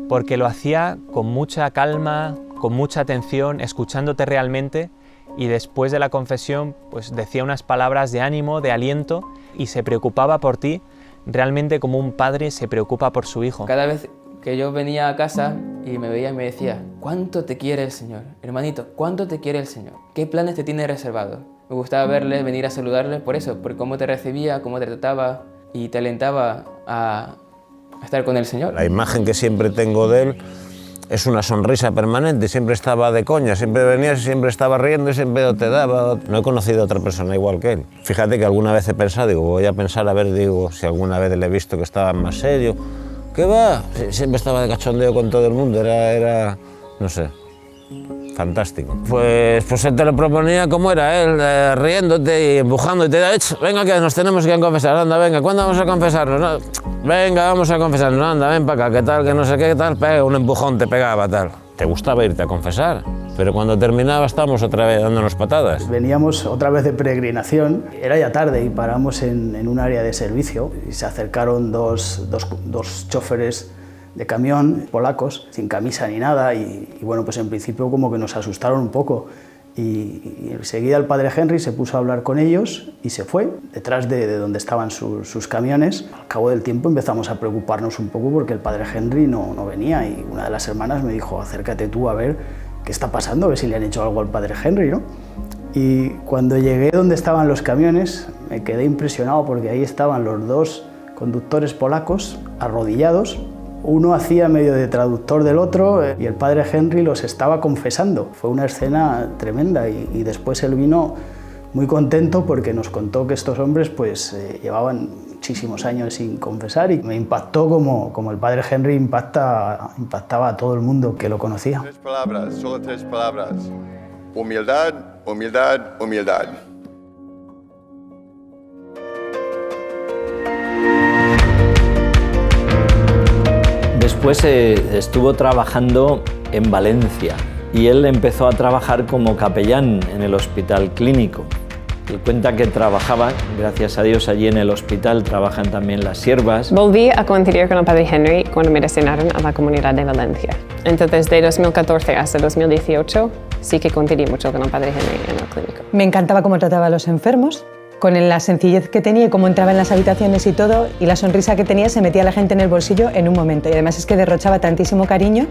porque lo hacía con mucha calma, con mucha atención, escuchándote realmente, y después de la confesión pues decía unas palabras de ánimo, de aliento, y se preocupaba por ti realmente como un padre se preocupa por su hijo. Cada vez que yo venía a casa y me veía y me decía, ¿cuánto te quiere el Señor? Hermanito, ¿cuánto te quiere el Señor? ¿Qué planes te tiene reservados? Me gustaba verle, venir a saludarle por eso, por cómo te recibía, cómo te trataba y te alentaba a estar con el Señor. La imagen que siempre tengo de él es una sonrisa permanente, siempre estaba de coña, siempre venías y siempre estaba riendo y siempre te daba. No he conocido a otra persona igual que él. Fíjate que alguna vez he pensado, voy a pensar a ver, si alguna vez le he visto que estaba más serio. ¿Qué va? Siempre estaba de cachondeo con todo el mundo, era no sé, fantástico. Pues él te lo proponía como era él, riéndote y empujándote, venga que nos tenemos que confesar, anda, venga, ¿cuándo vamos a confesarnos? No, venga, vamos a confesarnos, anda, ven para acá, qué tal, que no sé qué tal, pega, un empujón te pegaba, tal. Te gustaba irte a confesar, pero cuando terminaba estábamos otra vez dándonos patadas. Veníamos otra vez de peregrinación, era ya tarde y paramos en un área de servicio y se acercaron dos choferes de camión polacos, sin camisa ni nada, y bueno, pues en principio como que nos asustaron un poco. Y enseguida el Padre Henry se puso a hablar con ellos y se fue detrás de donde estaban sus camiones. Al cabo del tiempo empezamos a preocuparnos un poco porque el Padre Henry no venía, y una de las hermanas me dijo, acércate tú a ver qué está pasando, a ver si le han hecho algo al Padre Henry, ¿no? Y cuando llegué donde estaban los camiones me quedé impresionado porque ahí estaban los dos conductores polacos arrodillados. Uno hacía medio de traductor del otro y el Padre Henry los estaba confesando. Fue una escena tremenda y después él vino muy contento porque nos contó que estos hombres llevaban muchísimos años sin confesar, y me impactó como el Padre Henry impactaba a todo el mundo que lo conocía. 3 palabras, solo 3 palabras. Humildad, humildad, humildad. Después estuvo trabajando en Valencia y él empezó a trabajar como capellán en el hospital clínico. Él cuenta que trabajaba, gracias a Dios, allí en el hospital trabajan también las siervas. Volví a coincidir con el Padre Henry cuando me designaron a la Comunidad de Valencia. Entonces, de 2014 hasta 2018, sí que coincidí mucho con el Padre Henry en el clínico. Me encantaba cómo trataba a los enfermos, con la sencillez que tenía y cómo entraba en las habitaciones y todo, y la sonrisa que tenía se metía a la gente en el bolsillo en un momento. Y además es que derrochaba tantísimo cariño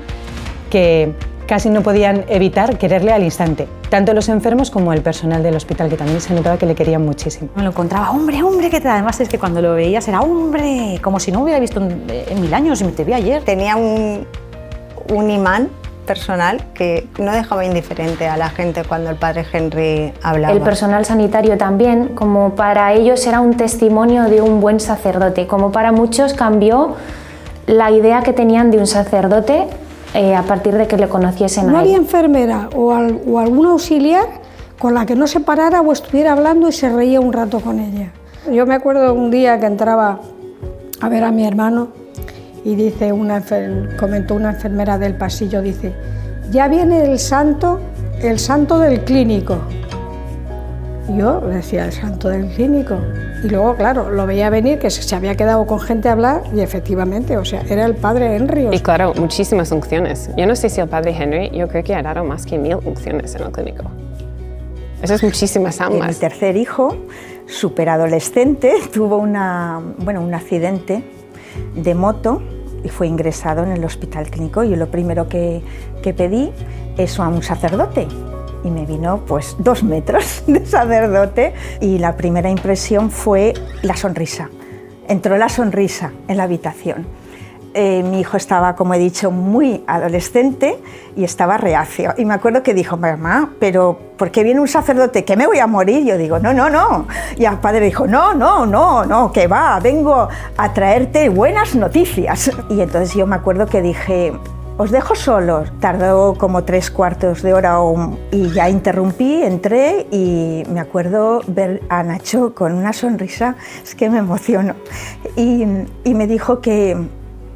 que casi no podían evitar quererle al instante, tanto los enfermos como el personal del hospital, que también se notaba que le querían muchísimo. Me lo encontraba, hombre, ¿qué tal? Además es que cuando lo veías era hombre, como si no hubiera visto en 1000 años, y me te vi ayer. Tenía un imán personal que no dejaba indiferente a la gente cuando el Padre Henry hablaba. El personal sanitario también, como para ellos era un testimonio de un buen sacerdote, como para muchos cambió la idea que tenían de un sacerdote a partir de que le conociesen a él. No había enfermera o algún auxiliar con la que no se parara o estuviera hablando y se reía un rato con ella. Yo me acuerdo un día que entraba a ver a mi hermano y dice comentó una enfermera del pasillo, dice, ya viene el santo del clínico. Y yo decía, el santo del clínico. Y luego, claro, lo veía venir, que se había quedado con gente a hablar y efectivamente, o sea, era el padre Henry. Y claro, muchísimas unciones. Yo no sé si el padre Henry, yo creo que ha dado más que 1000 unciones en el clínico. Eso es muchísimas almas. Mi tercer hijo, superadolescente, tuvo un accidente de moto y fue ingresado en el hospital clínico. Y lo primero que pedí es a un sacerdote. Y me vino pues 2 metros de sacerdote y la primera impresión fue la sonrisa. Entró la sonrisa en la habitación. Mi hijo estaba, como he dicho, muy adolescente y estaba reacio. Y me acuerdo que dijo, mamá, pero ¿por qué viene un sacerdote? ¿Que me voy a morir? Yo digo, no, no, no. Y el padre dijo, no, no, no, no, que va, vengo a traerte buenas noticias. Y entonces yo me acuerdo que dije, os dejo solos. Tardó como 3/4 de hora y ya interrumpí, entré y me acuerdo ver a Nacho con una sonrisa, es que me emociono. Y me dijo que,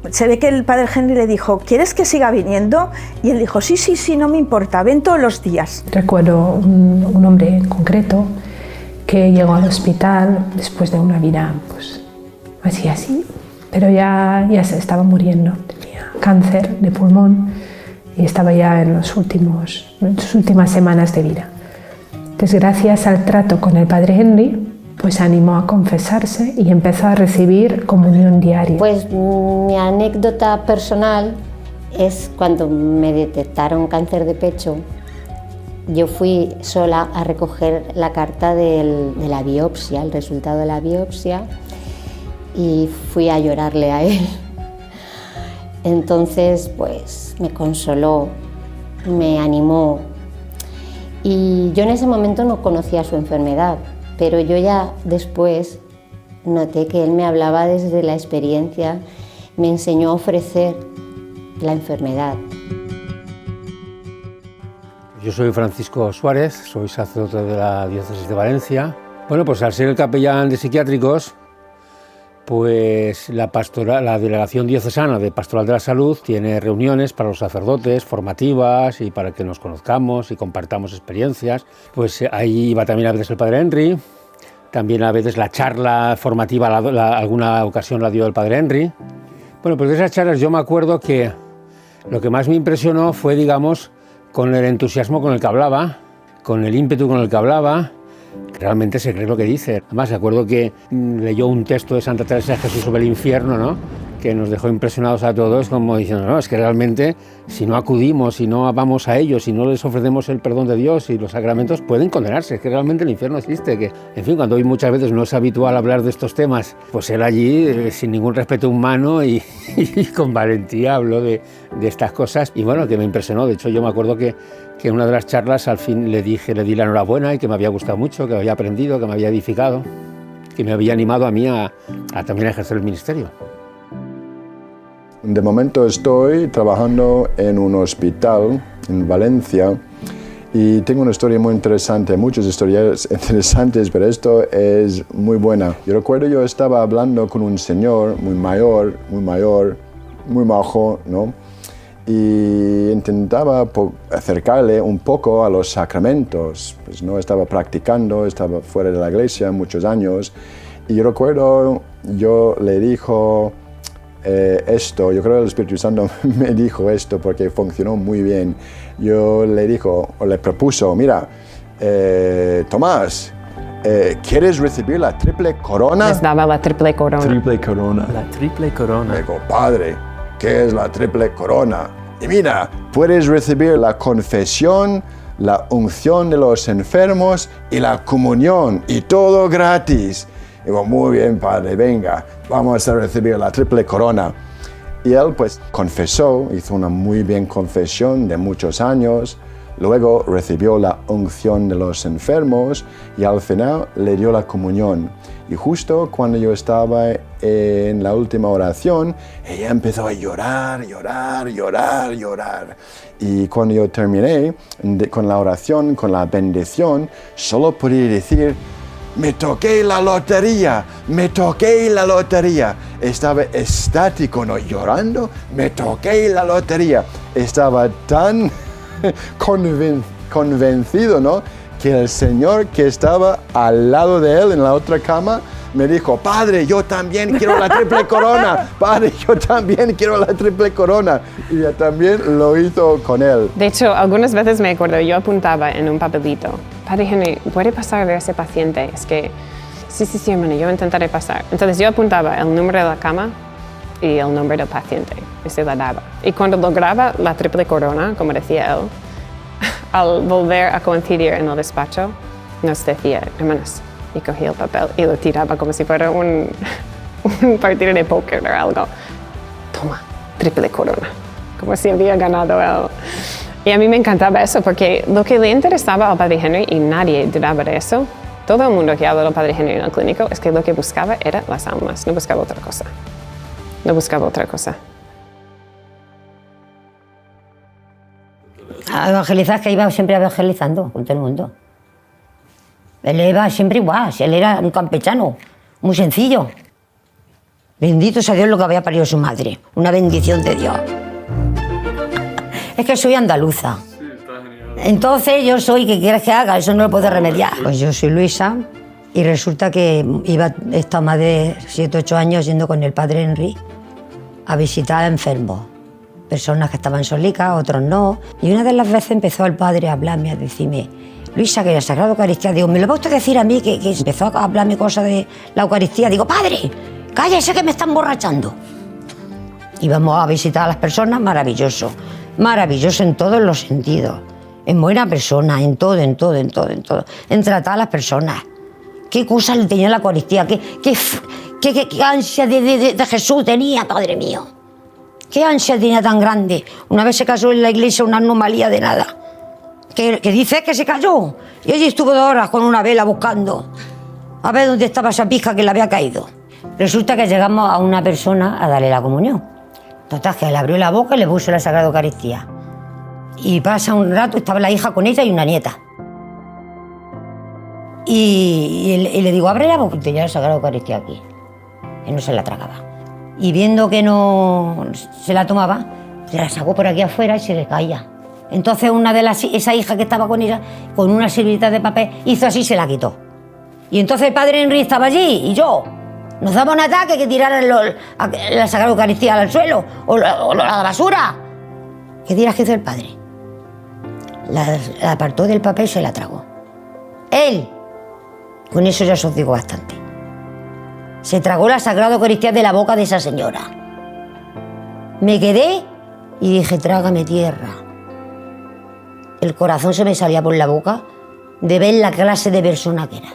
se ve que el padre Henry le dijo, ¿quieres que siga viniendo? Y él dijo, sí, sí, sí, no me importa, ven todos los días. Recuerdo un hombre en concreto que llegó al hospital después de una vida pues así, pero ya se estaba muriendo. Cáncer de pulmón y estaba ya en sus últimas semanas de vida. Entonces, gracias al trato con el padre Henry, pues se animó a confesarse y empezó a recibir comunión diaria. Pues mi anécdota personal es cuando me detectaron cáncer de pecho. Yo fui sola a recoger la carta de la biopsia, el resultado de la biopsia, y fui a llorarle a él. Entonces, pues me consoló, me animó y yo en ese momento no conocía su enfermedad, pero yo ya después noté que él me hablaba desde la experiencia, me enseñó a ofrecer la enfermedad. Yo soy Francisco Suárez, soy sacerdote de la Diócesis de Valencia. Bueno, pues al ser el capellán de psiquiátricos, pues la Delegación Diocesana de Pastoral de la Salud tiene reuniones para los sacerdotes, formativas y para que nos conozcamos y compartamos experiencias. Pues ahí iba también a veces el padre Henry, también a veces la charla formativa, alguna ocasión la dio el padre Henry. Bueno, pues de esas charlas yo me acuerdo que lo que más me impresionó fue, digamos, con el entusiasmo con el que hablaba, con el ímpetu con el que hablaba. Realmente se cree lo que dice. Además, me acuerdo que leyó un texto de Santa Teresa de Jesús sobre el infierno, ¿no?, que nos dejó impresionados a todos, como diciendo, no, es que realmente si no acudimos, si no vamos a ellos, si no les ofrecemos el perdón de Dios y los sacramentos, pueden condenarse, es que realmente el infierno existe. Que, en fin, cuando hoy muchas veces no es habitual hablar de estos temas, pues él allí, sin ningún respeto humano y con valentía habló de estas cosas. Y bueno, que me impresionó. De hecho, yo me acuerdo que en una de las charlas al fin le di la enhorabuena y que me había gustado mucho, que había aprendido, que me había edificado, que me había animado a mí a también a ejercer el ministerio. De momento estoy trabajando en un hospital en Valencia y tengo una historia muy interesante, muchas historias interesantes, pero esto es muy buena. Yo recuerdo yo estaba hablando con un señor muy mayor, muy majo, ¿no? Y intentaba acercarle un poco a los sacramentos. Pues no estaba practicando, estaba fuera de la iglesia muchos años. Y yo recuerdo, yo le dijo esto, yo creo que el Espíritu Santo me dijo esto porque funcionó muy bien. Yo le propuso, mira, Tomás, ¿quieres recibir la triple corona? Les daba la triple corona. Triple corona. La triple corona. Digo, padre, ¿qué es la triple corona? Y mira, puedes recibir la confesión, la unción de los enfermos y la comunión, y todo gratis. Digo, muy bien, padre, venga, vamos a recibir la triple corona. Y él pues confesó, hizo una muy bien confesión de muchos años, luego recibió la unción de los enfermos y al final le dio la comunión. Y justo cuando yo estaba en la última oración, ella empezó a llorar. Y cuando yo terminé con la oración, con la bendición, solo podía decir, me toqué la lotería, me toqué la lotería. Estaba estático, no llorando, me toqué la lotería. Estaba tan convencido, ¿no?, que el señor que estaba al lado de él en la otra cama me dijo: padre, yo también quiero la triple corona, padre, yo también quiero la triple corona. Y ella también lo hizo con él. De hecho, algunas veces me acuerdo, yo apuntaba en un papelito: Padre Henry, ¿puede pasar a ese paciente? Es que, sí, hermano, yo intentaré pasar. Entonces yo apuntaba el número de la cama y el nombre del paciente, y se la daba. Y cuando lograba la triple corona, como decía él, al volver a coincidir en el despacho, nos decía: hermanas, y cogía el papel y lo tiraba como si fuera un partido de póker o algo. Toma, triple corona, como si había ganado él. Y a mí me encantaba eso, porque lo que le interesaba al Padre Henry, y nadie dudaba de eso, todo el mundo que habla del Padre Henry en el clínico, es que lo que buscaba era las almas, no buscaba otra cosa. No buscaba otra cosa. A evangelizar, que iba siempre evangelizando con todo el mundo. Él iba siempre igual, él era un campechano, muy sencillo. Bendito sea Dios lo que había parido su madre, una bendición de Dios. Es que soy andaluza. Entonces yo soy, ¿qué quieres que haga? Eso no lo puedo remediar. Pues yo soy Luisa y resulta que he estado más de 7 o 8 años yendo con el Padre Henry a visitar a enfermos. Personas que estaban solicas, otros no. Y una de las veces empezó el Padre a hablarme, a decirme: Luisa, que la Sagrada Eucaristía. Digo, ¿me lo va usted a decir a mí? Que empezó a hablarme cosas de la Eucaristía. Digo: Padre, cállese que me está emborrachando. Íbamos a visitar a las personas, maravilloso. Maravilloso en todos los sentidos. En buena persona, en todo. En tratar a las personas. ¿Qué cosas le tenía la Eucaristía? ¿Qué ansia de Jesús tenía, Padre mío? ¿Qué ansia tenía tan grande? Una vez se cayó en la iglesia una anomalía de nada. Que dice que se cayó. Y allí estuvo 2 horas con una vela buscando a ver dónde estaba esa pizca que le había caído. Resulta que llegamos a una persona a darle la comunión. Total, que le abrió la boca y le puso la Sagrada Eucaristía. Y pasa un rato, estaba la hija con ella y una nieta. Y le digo: abre la boca, y tenía la Sagrada Eucaristía aquí. Y no se la tragaba. Y viendo que no se la tomaba, se la sacó por aquí afuera y se le caía. Entonces esa hija que estaba con ella, con una servilleta de papel, hizo así y se la quitó. Y entonces el Padre Henry estaba allí y yo. Nos daba un ataque que tiraran la Sagrada Eucaristía al suelo o la basura. ¿Qué dirás que hizo el Padre? La apartó del papel y se la tragó. Él. Con eso ya os digo bastante. Se tragó la Sagrada Eucaristía de la boca de esa señora. Me quedé y dije: trágame tierra. El corazón se me salía por la boca de ver la clase de persona que era.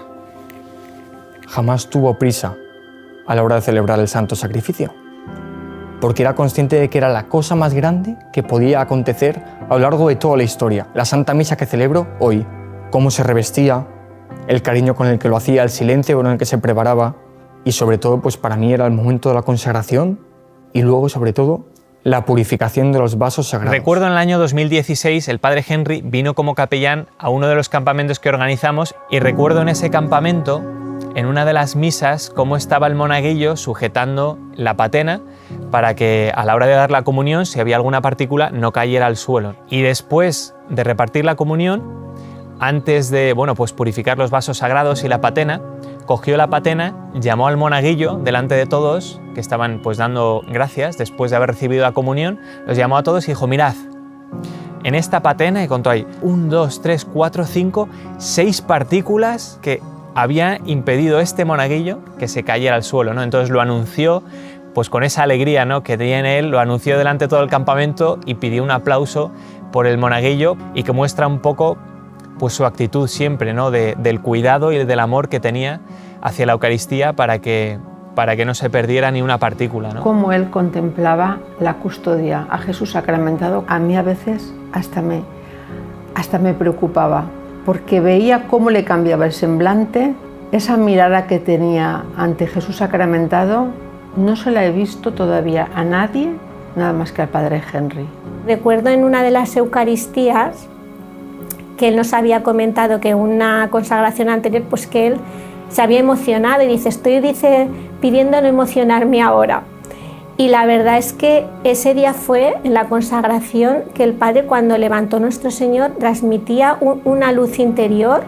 Jamás tuvo prisa a la hora de celebrar el santo sacrificio, porque era consciente de que era la cosa más grande que podía acontecer a lo largo de toda la historia. La Santa Misa que celebro hoy, cómo se revestía, el cariño con el que lo hacía, el silencio con el que se preparaba, y sobre todo, pues para mí era el momento de la consagración y luego, sobre todo, la purificación de los vasos sagrados. Recuerdo en el año 2016 el Padre Henry vino como capellán a uno de los campamentos que organizamos, y recuerdo en ese campamento, en una de las misas, cómo estaba el monaguillo sujetando la patena para que a la hora de dar la comunión, si había alguna partícula, no cayera al suelo. Y después de repartir la comunión, antes de pues purificar los vasos sagrados y la patena, cogió la patena, llamó al monaguillo delante de todos, que estaban pues dando gracias después de haber recibido la comunión, los llamó a todos y dijo: mirad, en esta patena, y contó ahí 1, 2, 3, 4, 5, 6 partículas que había impedido este monaguillo que se cayera al suelo, ¿no? Entonces lo anunció pues con esa alegría, ¿no?, que tiene él, lo anunció delante de todo el campamento y pidió un aplauso por el monaguillo, y que muestra un poco pues su actitud siempre, ¿no?, del cuidado y del amor que tenía hacia la Eucaristía para que no se perdiera ni una partícula, ¿no? Cómo él contemplaba la custodia a Jesús sacramentado, a mí a veces hasta me preocupaba, porque veía cómo le cambiaba el semblante, esa mirada que tenía ante Jesús sacramentado. No se la he visto todavía a nadie, nada más que al Padre Henry. Recuerdo en una de las Eucaristías que él nos había comentado que una consagración anterior, pues que él se había emocionado y dice, pidiendo no emocionarme ahora. Y la verdad es que ese día fue en la consagración que el Padre, cuando levantó nuestro Señor, transmitía una luz interior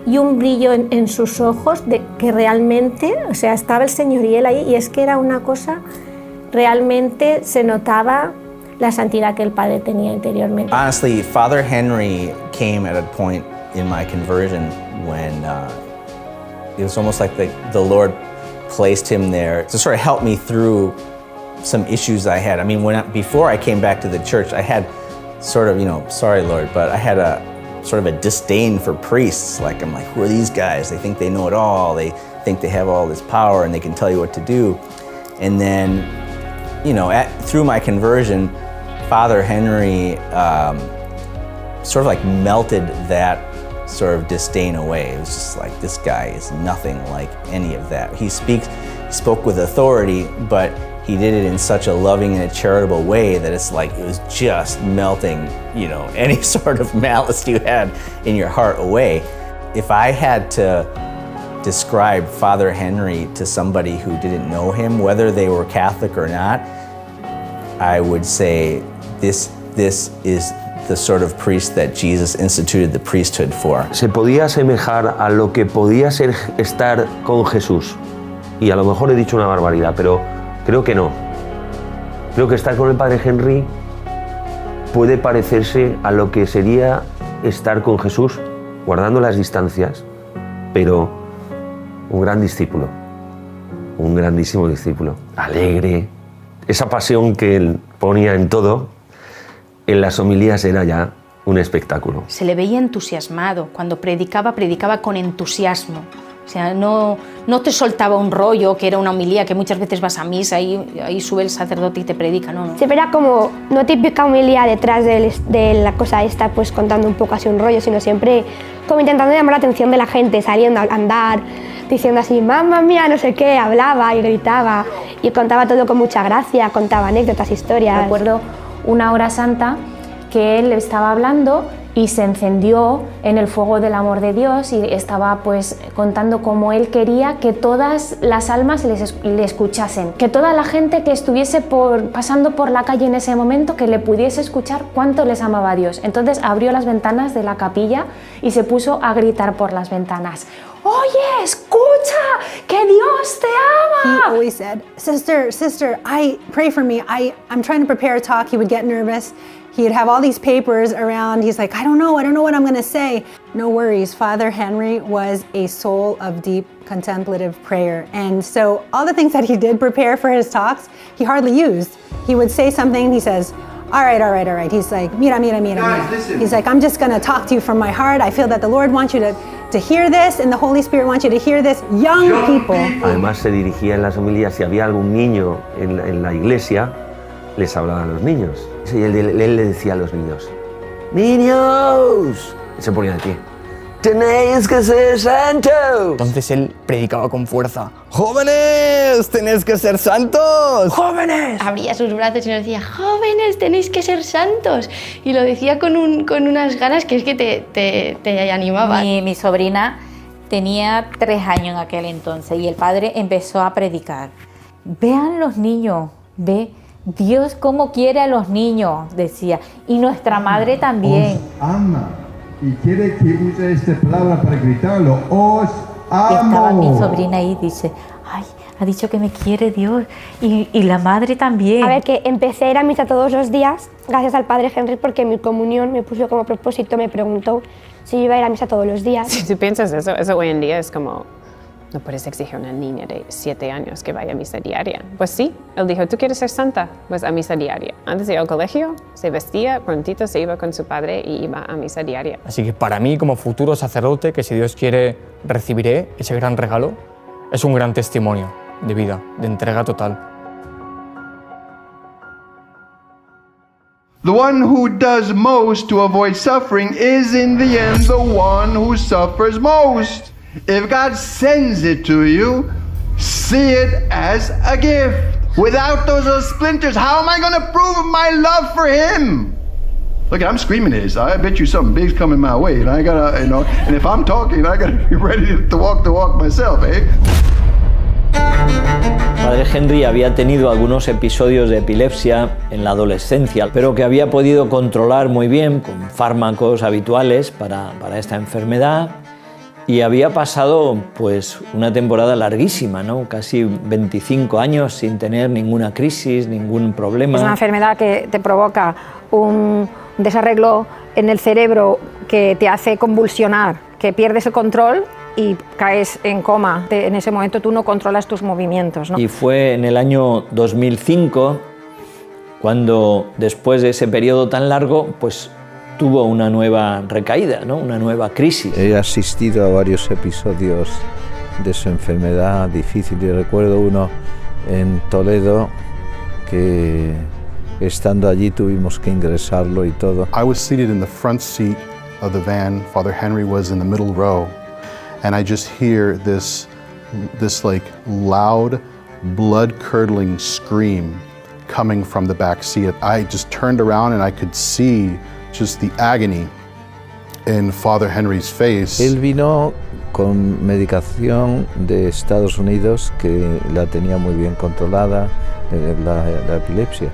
y un brillo en sus ojos de que realmente, o sea, estaba el Señor y él ahí, y es que era una cosa, realmente se notaba la santidad que el Padre tenía interiormente. Honestly, Father Henry came at a point in my conversion when it was almost like the Lord placed him there to sort of help me through some issues I had. I mean, before I came back to the church, I had sort of, sorry Lord, but I had a sort of a disdain for priests. Like, I'm like, who are these guys? They think they know it all. They think they have all this power and they can tell you what to do. And then, through my conversion, Father Henry sort of like melted that sort of disdain away. It was just like, this guy is nothing like any of that. He spoke with authority, but he did it in such a loving and a charitable way that it's like it was just melting, any sort of malice you had in your heart away. If I had to describe Father Henry to somebody who didn't know him, whether they were Catholic or not, I would say this is the sort of priest that Jesus instituted the priesthood for. Se podía asemejar a lo que podía ser estar con Jesús. Y a lo mejor he dicho una barbaridad, pero creo que no. Creo que estar con el Padre Henry puede parecerse a lo que sería estar con Jesús, guardando las distancias, pero un gran discípulo, un grandísimo discípulo, alegre. Esa pasión que él ponía en todo, en las homilías era ya un espectáculo. Se le veía entusiasmado, cuando predicaba con entusiasmo. O sea, no te soltaba un rollo, que era una homilía, que muchas veces vas a misa y ahí sube el sacerdote y te predica, no. Siempre era como, no típica homilía detrás de la cosa esta, pues contando un poco así un rollo, sino siempre como intentando llamar la atención de la gente, saliendo a andar, diciendo así, mamma mía, no sé qué, hablaba y gritaba y contaba todo con mucha gracia, contaba anécdotas, historias. Recuerdo una hora santa que él estaba hablando y se encendió en el fuego del amor de Dios y estaba pues contando cómo él quería que todas las almas le escuchasen, que toda la gente que estuviese pasando por la calle en ese momento que le pudiese escuchar cuánto les amaba a Dios. Entonces abrió las ventanas de la capilla y se puso a gritar por las ventanas. Oye, escucha, que Dios te ama. He always said, sister, pray for me. I'm trying to prepare a talk. He would get nervous. He'd have all these papers around. He's like, I don't know what I'm going to say. No worries. Father Henry was a soul of deep contemplative prayer. And so all the things that he did prepare for his talks, he hardly used. He would say something, he says, all right. He's like, mira. He's like, I'm just going to talk to you from my heart. I feel that the Lord wants you to hear this, and the Holy Spirit wants you to hear this. Young people. Además se dirigía en las homilías, si había algún niño en la iglesia, les hablaba a los niños. Y él le decía a los niños, ¡niños! Y se ponía de pie. ¡Tenéis que ser santos! Entonces él predicaba con fuerza. ¡Jóvenes! ¡Tenéis que ser santos! ¡Jóvenes! Abría sus brazos y nos decía, ¡jóvenes! ¡Tenéis que ser santos! Y lo decía con unas ganas que es que te animaba. Mi sobrina tenía 3 años en aquel entonces y el padre empezó a predicar. Vean los niños, ve Dios cómo quiere a los niños, decía. Y nuestra madre también. Os ama. Y quiere que use esta palabra para gritarlo. Os amo. Estaba mi sobrina ahí y dice, ay, ha dicho que me quiere Dios. Y la madre también. A ver, que empecé a ir a misa todos los días gracias al Padre Henry, porque mi comunión me puso como propósito, me preguntó si yo iba a ir a misa todos los días. Si tú piensas eso hoy en día es como, no puedes exigir a una niña de 7 años que vaya a misa diaria. Pues sí, él dijo, ¿tú quieres ser santa? Pues a misa diaria. Antes de ir al colegio, se vestía, prontito se iba con su padre y iba a misa diaria. Así que para mí, como futuro sacerdote, que si Dios quiere recibiré ese gran regalo, es un gran testimonio de vida, de entrega total. The one who does most to avoid suffering is in the end the one who suffers most. If God sends it to you, see it as a gift. Without those little splinters, how am I going to prove my love for Him? Look, I'm screaming this. I bet you something big's coming my way, and I gotta, and if I'm talking, I gotta be ready to walk the walk myself, eh? Padre Henry había tenido algunos episodios de epilepsia en la adolescencia, pero que había podido controlar muy bien con fármacos habituales para esta enfermedad, y había pasado pues una temporada larguísima, ¿no? Casi 25 años sin tener ninguna crisis, ningún problema. Es una enfermedad que te provoca un desarreglo en el cerebro que te hace convulsionar, que pierdes el control y caes en coma. En ese momento tú no controlas tus movimientos, ¿no? Y fue en el año 2005 cuando, después de ese periodo tan largo, pues tuvo una nueva recaída, ¿no? Una nueva crisis. He asistido a varios episodios de su enfermedad difícil y recuerdo uno en Toledo que estando allí tuvimos que ingresarlo y todo. I was seated in the front seat of the van. Father Henry was in the middle row, and I just hear this like loud, blood-curdling scream coming from the back seat. I just turned around and I could see just the agony in Father Henry's face. Él vino con medicación de Estados Unidos que la tenía muy bien controlada, la epilepsia.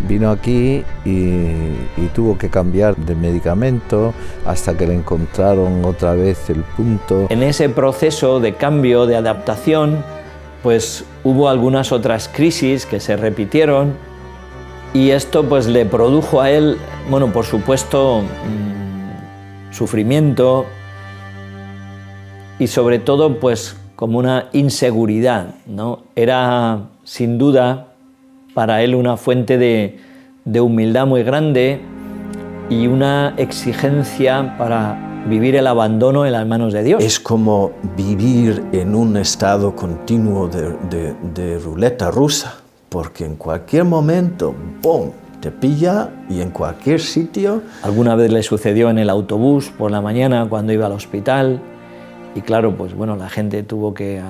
Vino aquí y tuvo que cambiar de medicamento hasta que le encontraron otra vez el punto. En ese proceso de cambio, de adaptación, pues hubo algunas otras crisis que se repitieron y esto pues le produjo a él, bueno, por supuesto, sufrimiento y sobre todo pues como una inseguridad, ¿no? Era sin duda para él una fuente de humildad muy grande y una exigencia para vivir el abandono en las manos de Dios. Es como vivir en un estado continuo de ruleta rusa, porque en cualquier momento, ¡pum!, te pilla y en cualquier sitio. Alguna vez le sucedió en el autobús por la mañana cuando iba al hospital y claro, pues bueno, la gente tuvo que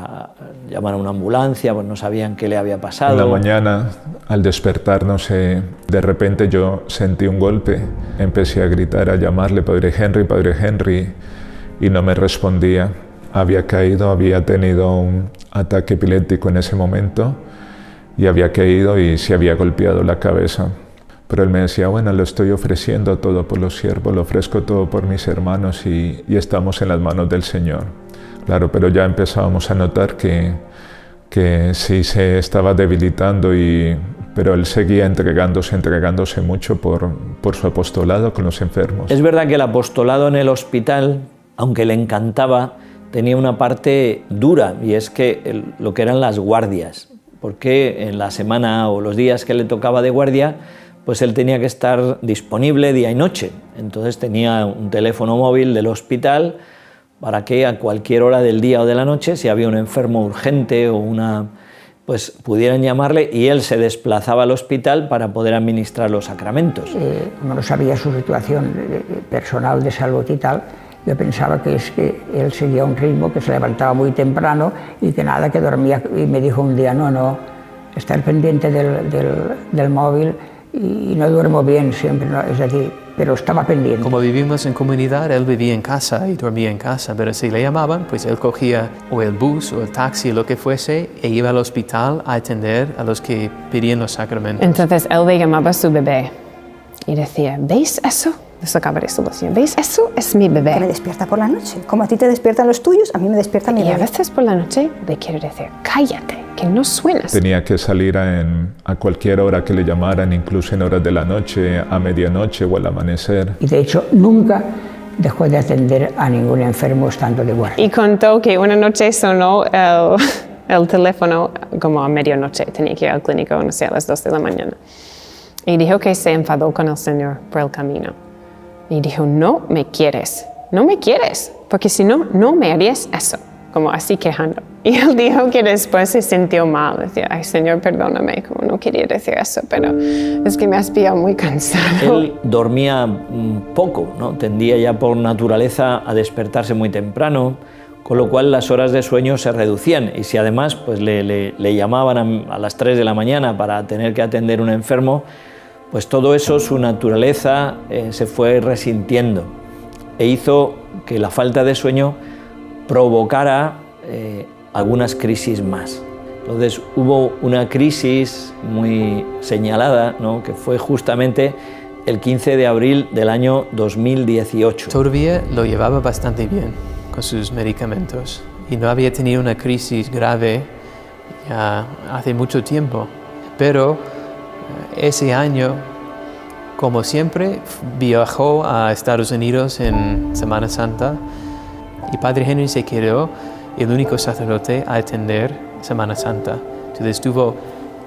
llamar a una ambulancia, pues no sabían qué le había pasado. En la mañana, al despertarnos, de repente yo sentí un golpe, empecé a gritar, a llamarle Padre Henry, y no me respondía. Había caído, había tenido un ataque epiléptico en ese momento y había caído y se había golpeado la cabeza. Pero él me decía, bueno, lo estoy ofreciendo todo por los siervos, lo ofrezco todo por mis hermanos y estamos en las manos del Señor. Claro, pero ya empezábamos a notar que sí se estaba debilitando, pero él seguía entregándose mucho por su apostolado con los enfermos. Es verdad que el apostolado en el hospital, aunque le encantaba, tenía una parte dura y es que lo que eran las guardias, porque en la semana o los días que le tocaba de guardia, pues él tenía que estar disponible día y noche. Entonces tenía un teléfono móvil del hospital para que a cualquier hora del día o de la noche, si había un enfermo urgente o pues pudieran llamarle y él se desplazaba al hospital para poder administrar los sacramentos. Como no sabía su situación personal de salud y tal, yo pensaba que es que él seguía un ritmo, que se levantaba muy temprano y que nada, que dormía. Y me dijo un día, no, estar pendiente del móvil y no duermo bien siempre, ¿no? Es decir, pero estaba pendiente. Como vivimos en comunidad, él vivía en casa y dormía en casa, pero si le llamaban, pues él cogía o el bus o el taxi, lo que fuese, e iba al hospital a atender a los que pedían los sacramentos. Entonces él le llamaba a su bebé y decía, ¿veis eso? Le sacaba resolución. ¿Veis? Eso es mi bebé. Que me despierta por la noche. Como a ti te despiertan los tuyos, a mí me despierta mi bebé. Y a veces por la noche le quiero decir, cállate, que no suenas. Tenía que salir a cualquier hora que le llamaran, incluso en horas de la noche, a medianoche o al amanecer. Y de hecho, nunca dejó de atender a ningún enfermo estando de guardia. Y contó que una noche sonó el teléfono como a medianoche. Tenía que ir al clínico, no sé, a las 2 de la mañana. Y dijo que se enfadó con el Señor por el camino. Y dijo, no me quieres, porque si no, no me harías eso, como así quejando. Y él dijo que después se sintió mal, decía, ay Señor, perdóname, como no quería decir eso, pero es que me has pillado muy cansado. Él dormía poco, ¿no? Tendía ya por naturaleza a despertarse muy temprano, con lo cual las horas de sueño se reducían. Y si además pues, le llamaban a las 3 de la mañana para tener que atender a un enfermo, pues todo eso, su naturaleza, se fue resintiendo e hizo que la falta de sueño provocara algunas crisis más. Entonces hubo una crisis muy señalada, ¿no?, que fue justamente el 15 de abril del año 2018. Todavía lo llevaba bastante bien con sus medicamentos y no había tenido una crisis grave ya hace mucho tiempo. Pero ese año, como siempre, viajó a Estados Unidos en Semana Santa y Padre Henry se quedó el único sacerdote a atender Semana Santa. Entonces estuvo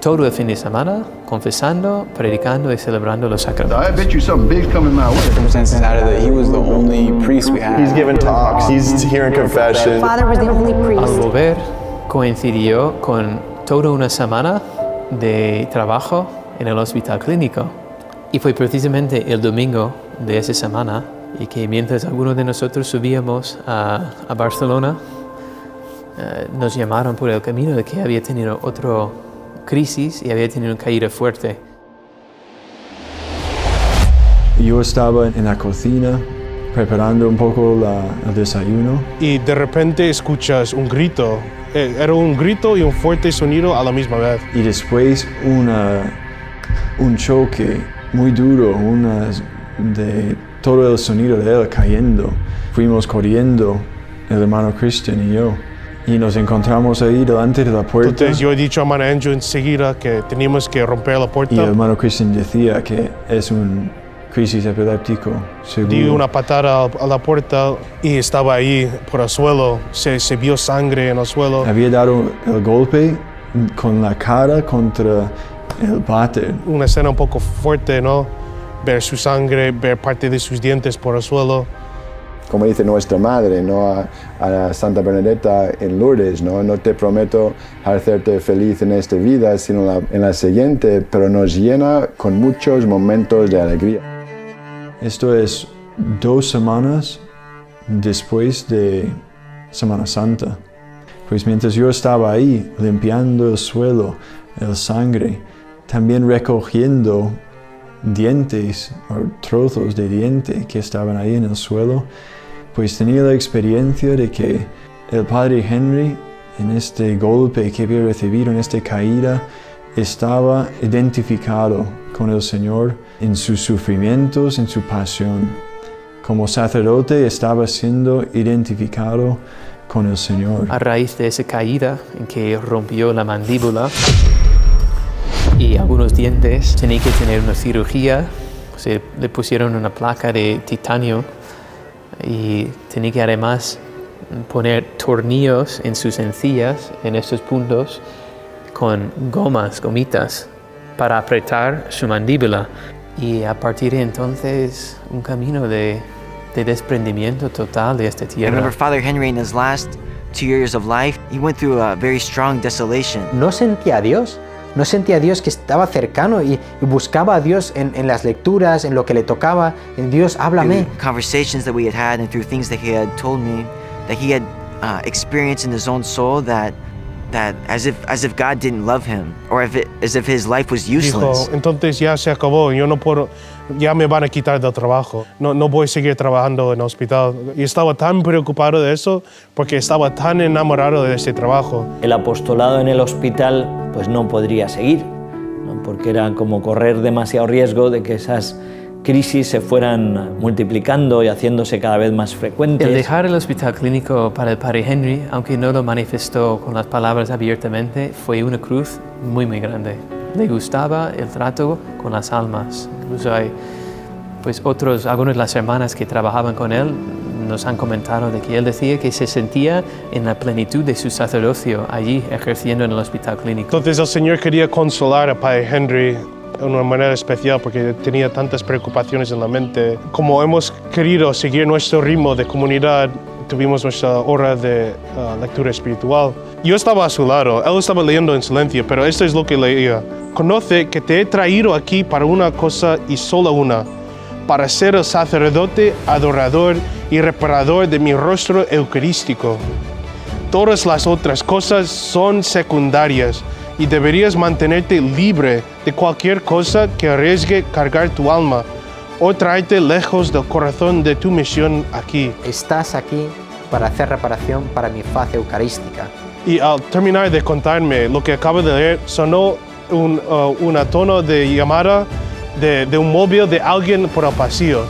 todo el fin de semana confesando, predicando y celebrando los sacramentos. I bet you something big's coming my way. Circumstances out of that, he was the only priest we had. He's giving talks, he's hearing confession. Father was the only priest. Al volver coincidió con toda una semana de trabajo en el hospital clínico. Y fue precisamente el domingo de esa semana y que mientras algunos de nosotros subíamos a Barcelona, nos llamaron por el camino de que había tenido otra crisis y había tenido una caída fuerte. Yo estaba en la cocina preparando un poco el desayuno. Y de repente escuchas un grito. Era un grito y un fuerte sonido a la misma vez. Y después un choque muy duro, de todo el sonido de él cayendo. Fuimos corriendo, el hermano Christian y yo. Y nos encontramos ahí delante de la puerta. Entonces yo he dicho a hermano Andrew enseguida que teníamos que romper la puerta. Y el hermano Christian decía que es un crisis epiléptico, seguro. Di una patada a la puerta y estaba ahí por el suelo. Se vio sangre en el suelo. Había dado el golpe con la cara contra el váter. Una escena un poco fuerte, ¿no? Ver su sangre, ver parte de sus dientes por el suelo. Como dice nuestra madre, ¿no?, a Santa Bernadetta en Lourdes, ¿no? No te prometo hacerte feliz en esta vida, sino en la siguiente, pero nos llena con muchos momentos de alegría. Esto es 2 semanas después de Semana Santa. Pues mientras yo estaba ahí limpiando el suelo, el sangre, también recogiendo dientes o trozos de diente que estaban ahí en el suelo, pues tenía la experiencia de que el Padre Henry, en este golpe que había recibido, en esta caída, estaba identificado con el Señor en sus sufrimientos, en su pasión. Como sacerdote estaba siendo identificado con el Señor. A raíz de esa caída en que rompió la mandíbula y algunos dientes, tenía que tener una cirugía. Le pusieron una placa de titanio y tenía que además poner tornillos en sus encías, en estos puntos, con gomitas, para apretar su mandíbula. Y a partir de entonces, un camino de desprendimiento total de esta I tierra. remember Father Henry in his last 2 years of life, he went through a very strong desolation. No sentía a Dios. No sentía a Dios que estaba cercano y buscaba a Dios en las lecturas, en lo que le tocaba. En Dios, háblame. Through conversations that we had had and through things that he had told me, that he had experienced in his own soul, that as if God didn't love him, or as if his life was useless. Dijo, entonces ya se acabó, yo no puedo, ya me van a quitar del trabajo, no voy a seguir trabajando en el hospital. Y estaba tan preocupado de eso porque estaba tan enamorado de este trabajo. El apostolado en el hospital pues no podría seguir, ¿no?, porque era como correr demasiado riesgo de que esas crisis se fueran multiplicando y haciéndose cada vez más frecuentes. El dejar el hospital clínico para el Padre Henry, aunque no lo manifestó con las palabras abiertamente, fue una cruz muy, muy grande. Le gustaba el trato con las almas. Incluso hay algunas de las hermanas que trabajaban con él nos han comentado de que él decía que se sentía en la plenitud de su sacerdocio allí ejerciendo en el hospital clínico. Entonces el Señor quería consolar a Padre Henry de una manera especial porque tenía tantas preocupaciones en la mente. Como hemos querido seguir nuestro ritmo de comunidad, tuvimos nuestra hora de lectura espiritual. Yo estaba a su lado, él estaba leyendo en silencio, pero esto es lo que leía. Conoce que te he traído aquí para una cosa y solo una, para ser el sacerdote, adorador y reparador de mi rostro eucarístico. Todas las otras cosas son secundarias y deberías mantenerte libre de cualquier cosa que arriesgue cargar tu alma o traerte lejos del corazón de tu misión aquí. Estás aquí para hacer reparación para mi faz eucarística. Y al terminar de contarme lo que acabo de leer, sonó un tono de llamada de un móvil de alguien por el pasillo.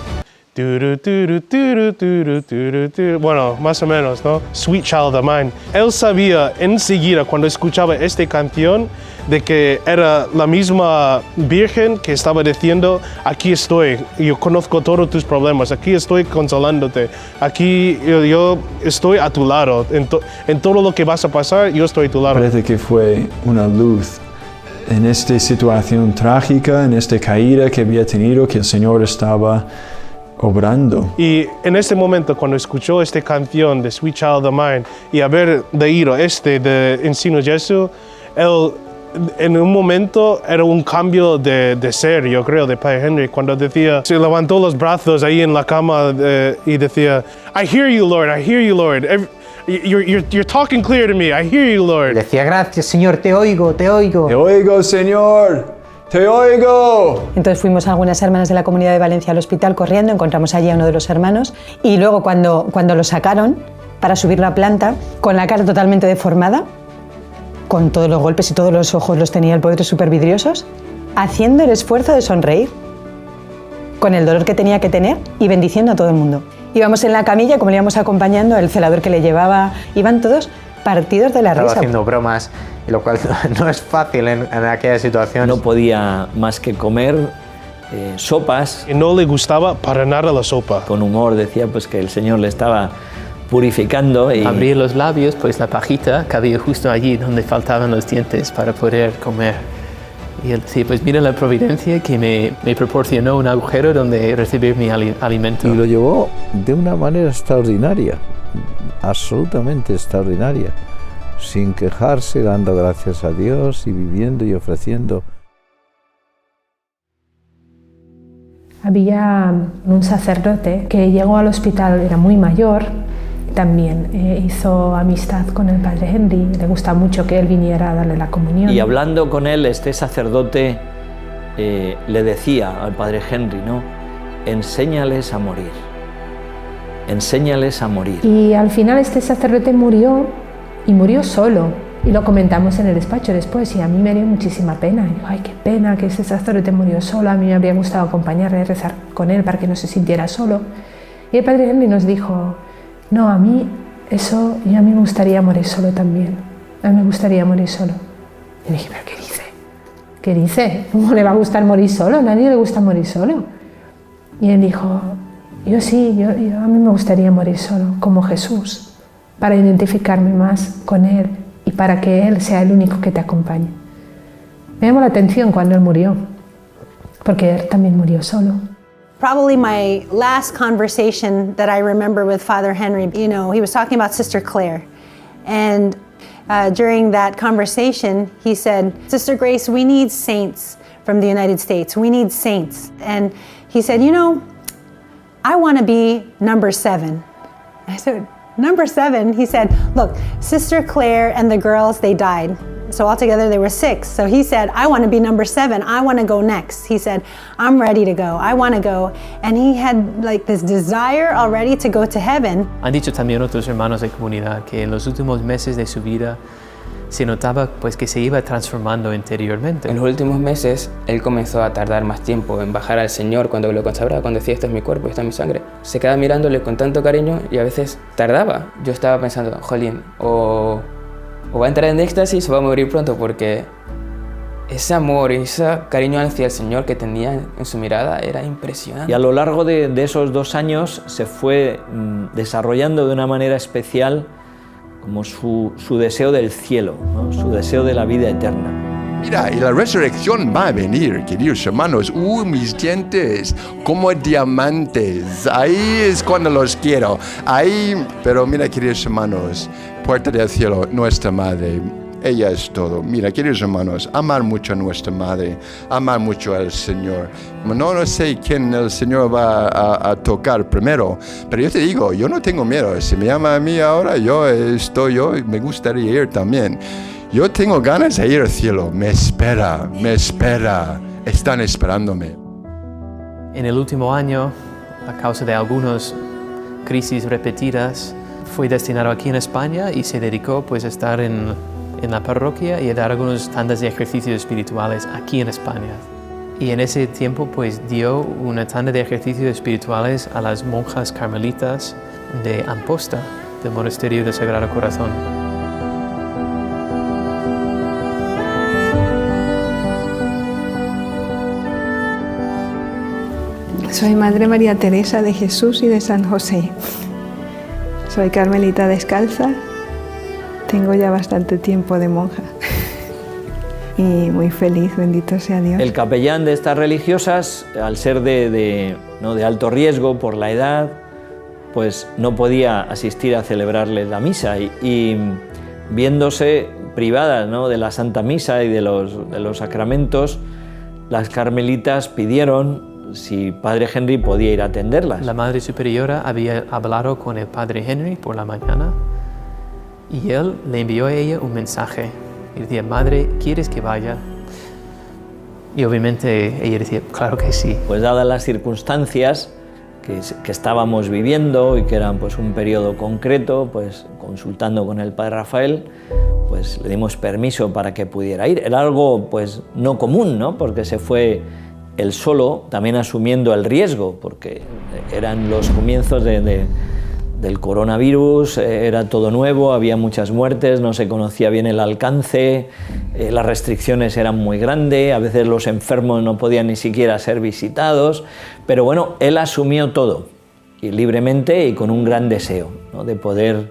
Bueno, más o menos, ¿no? Sweet Child of Mine. Él sabía enseguida cuando escuchaba esta canción de que era la misma Virgen que estaba diciendo, aquí estoy, yo conozco todos tus problemas, aquí estoy consolándote, aquí yo estoy a tu lado, en todo lo que vas a pasar, yo estoy a tu lado. Parece que fue una luz en esta situación trágica, en esta caída que había tenido, que el Señor estaba obrando. Y en este momento, cuando escuchó esta canción de Sweet Child of Mine y haber leído de Ensino Jesús, él en un momento era un cambio de ser, yo creo, de Padre Henry, cuando decía, se levantó los brazos ahí en la cama y decía, I hear you, Lord, I hear you, Lord. You're talking clear to me, I hear you, Lord. Decía, gracias, Señor, te oigo, te oigo. Te oigo, Señor. ¡Te oigo! Entonces fuimos algunas hermanas de la Comunidad de Valencia al hospital corriendo, encontramos allí a uno de los hermanos y luego cuando lo sacaron para subirlo a planta, con la cara totalmente deformada, con todos los golpes y todos los ojos los tenía el pobre súper vidriosos, haciendo el esfuerzo de sonreír, con el dolor que tenía que tener y bendiciendo a todo el mundo. Íbamos en la camilla, como le íbamos acompañando, el celador que le llevaba, iban todos partidos de la risa. Estaba haciendo bromas, lo cual no es fácil en aquella situación. No podía más que comer sopas. Y no le gustaba para nada la sopa. Con humor decía pues que el Señor le estaba purificando. Y abrir los labios, pues la pajita cabía justo allí donde faltaban los dientes para poder comer. Y él decía, pues mira la providencia que me proporcionó un agujero donde recibir mi alimento. Y lo llevó de una manera extraordinaria, absolutamente extraordinaria, sin quejarse, dando gracias a Dios y viviendo y ofreciendo. Había un sacerdote que llegó al hospital, era muy mayor, también hizo amistad con el padre Henry, le gusta mucho que él viniera a darle la comunión. Y hablando con él, este sacerdote le decía al padre Henry, ¿no? Enséñales a morir, enséñales a morir. Y al final este sacerdote murió, y murió solo, y lo comentamos en el despacho después, y a mí me dio muchísima pena. Y digo, ay, qué pena que ese sacerdote murió solo, a mí me habría gustado acompañarle, rezar con él para que no se sintiera solo. Y el padre Henry nos dijo, no, a mí me gustaría morir solo también, a mí me gustaría morir solo. Y dije, ¿pero qué dice? ¿Qué dice? ¿Cómo le va a gustar morir solo? A nadie le gusta morir solo. Y él dijo, yo sí, a mí me gustaría morir solo, como Jesús, para identificarme más con Él y para que Él sea el único que te acompañe. Me llamó la atención cuando Él murió, porque Él también murió solo. Probably my last conversation that I remember with Father Henry, he was talking about Sister Claire. And during that conversation, he said, Sister Grace, we need saints from the United States. We need saints. And he said, I want to be number 7. I said, number 7? He said, look, Sister Claire and the girls, they died. So altogether there were 6. So he said, I want to be number 7. I want to go next. He said, I'm ready to go. I want to go. And he had like this desire already to go to heaven. Han dicho también otros hermanos de comunidad que en los últimos meses de su vida se notaba pues que se iba transformando interiormente. En los últimos meses él comenzó a tardar más tiempo en bajar al Señor cuando lo consagraba, cuando decía esto es mi cuerpo, esta es mi sangre. Se quedaba mirándole con tanto cariño y a veces tardaba. Yo estaba pensando, jolín, o va a entrar en éxtasis o va a morir pronto, porque ese amor y ese cariño hacia el Señor que tenía en su mirada era impresionante. Y a lo largo de esos 2 años se fue desarrollando de una manera especial como su deseo del cielo, ¿no? Su deseo de la vida eterna. Mira, y la resurrección va a venir, queridos hermanos. Mis dientes como diamantes. Ahí es cuando los quiero. Ahí, pero mira, queridos hermanos, puerta del cielo, nuestra madre. Ella es todo. Mira, queridos hermanos, amar mucho a nuestra madre, amar mucho al Señor. No sé quién el Señor va a tocar primero, pero yo te digo, yo no tengo miedo. Si me llama a mí ahora, yo me gustaría ir también. Yo tengo ganas de ir al cielo. Me espera. Están esperándome. En el último año, a causa de algunas crisis repetidas, fue destinado aquí en España y se dedicó pues a estar en la parroquia y a dar algunas tandas de ejercicios espirituales aquí en España. Y en ese tiempo pues dio una tanda de ejercicios espirituales a las monjas carmelitas de Amposta, del Monasterio del Sagrado Corazón. Soy Madre María Teresa de Jesús y de San José. Soy carmelita descalza. Tengo ya bastante tiempo de monja. Y muy feliz, bendito sea Dios. El capellán de estas religiosas, al ser de alto riesgo por la edad, pues no podía asistir a celebrarles la misa y viéndose privadas, ¿no?, de la Santa Misa y de los sacramentos, las carmelitas pidieron si Padre Henry podía ir a atenderlas. La Madre Superiora había hablado con el Padre Henry por la mañana y él le envió a ella un mensaje. Y decía, Madre, ¿quieres que vaya? Y obviamente ella decía, claro que sí. Pues dadas las circunstancias que estábamos viviendo y que eran pues un periodo concreto, pues consultando con el Padre Rafael, pues le dimos permiso para que pudiera ir. Era algo pues no común, ¿no?, porque se fue él solo, también asumiendo el riesgo, porque eran los comienzos del coronavirus, era todo nuevo, había muchas muertes, no se conocía bien el alcance, las restricciones eran muy grandes, a veces los enfermos no podían ni siquiera ser visitados, pero bueno, él asumió todo, y libremente y con un gran deseo, ¿no?, de poder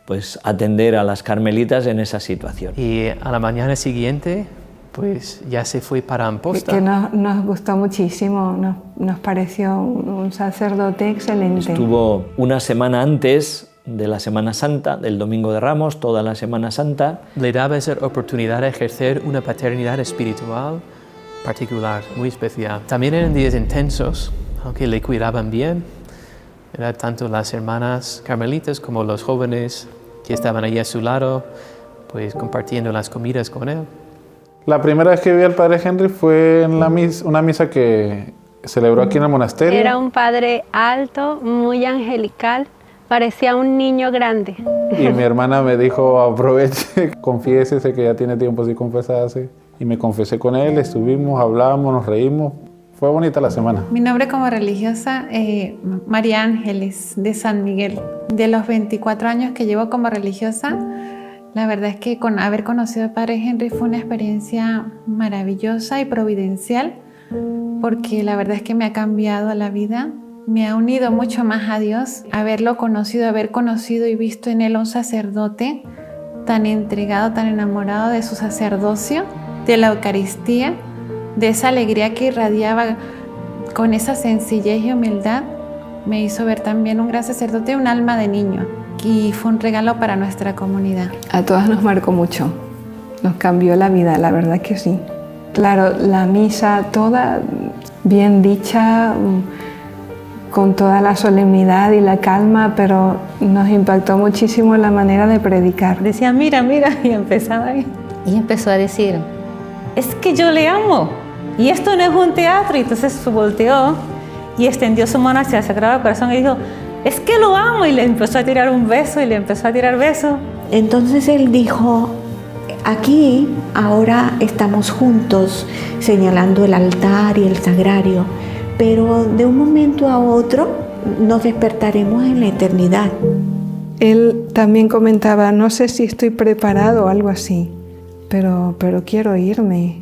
pues atender a las carmelitas en esa situación. Y a la mañana siguiente, pues ya se fue para Amposta. Que nos gustó muchísimo, nos pareció un sacerdote excelente. Estuvo una semana antes de la Semana Santa, del Domingo de Ramos, toda la Semana Santa. Le daba esa oportunidad de ejercer una paternidad espiritual particular, muy especial. También eran días intensos, aunque le cuidaban bien. Era tanto las hermanas carmelitas como los jóvenes que estaban allí a su lado, pues compartiendo las comidas con él. La primera vez que vi al Padre Henry fue en una misa que celebró aquí en el monasterio. Era un padre alto, muy angelical, parecía un niño grande. Y mi hermana me dijo, aproveche, confiésese que ya tiene tiempo sin confesarse. Y me confesé con él, estuvimos, hablábamos, nos reímos. Fue bonita la semana. Mi nombre como religiosa, María Ángeles, de San Miguel. De los 24 años que llevo como religiosa, la verdad es que con haber conocido al Padre Henry fue una experiencia maravillosa y providencial, porque la verdad es que me ha cambiado la vida, me ha unido mucho más a Dios, haber conocido y visto en él un sacerdote tan entregado, tan enamorado de su sacerdocio, de la Eucaristía, de esa alegría que irradiaba con esa sencillez y humildad, me hizo ver también un gran sacerdote, un alma de niño. Y fue un regalo para nuestra comunidad. A todas nos marcó mucho, nos cambió la vida, la verdad que sí. Claro, la misa toda bien dicha, con toda la solemnidad y la calma, pero nos impactó muchísimo la manera de predicar. Decía, mira, mira, y empezaba ahí. Y empezó a decir, es que yo le amo, y esto no es un teatro. Y entonces volteó y extendió su mano hacia el Sagrado Corazón y dijo, es que lo amo, y le empezó a tirar un beso y le empezó a tirar besos. Entonces él dijo, aquí ahora estamos juntos señalando el altar y el sagrario, pero de un momento a otro nos despertaremos en la eternidad. Él también comentaba, no sé si estoy preparado o algo así, pero quiero irme,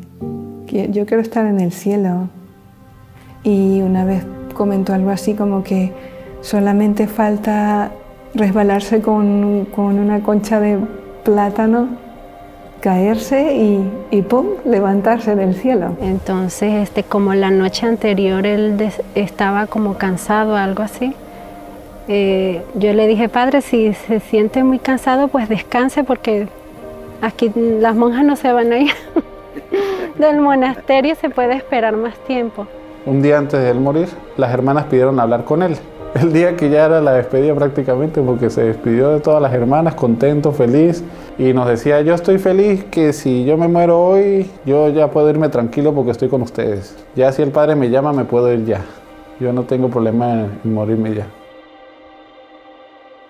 yo quiero estar en el cielo. Y una vez comentó algo así como que solamente falta resbalarse con una concha de plátano, caerse y ¡pum!, levantarse del cielo. Entonces, como la noche anterior él estaba como cansado, algo así, yo le dije, Padre, si se siente muy cansado, pues descanse, porque aquí las monjas no se van a ir del monasterio, se puede esperar más tiempo. Un día antes de él morir, las hermanas pidieron hablar con él. El día que ya era la despedida prácticamente, porque se despidió de todas las hermanas, contento, feliz. Y nos decía, yo estoy feliz que si yo me muero hoy, yo ya puedo irme tranquilo porque estoy con ustedes. Ya si el Padre me llama, me puedo ir ya. Yo no tengo problema en morirme ya.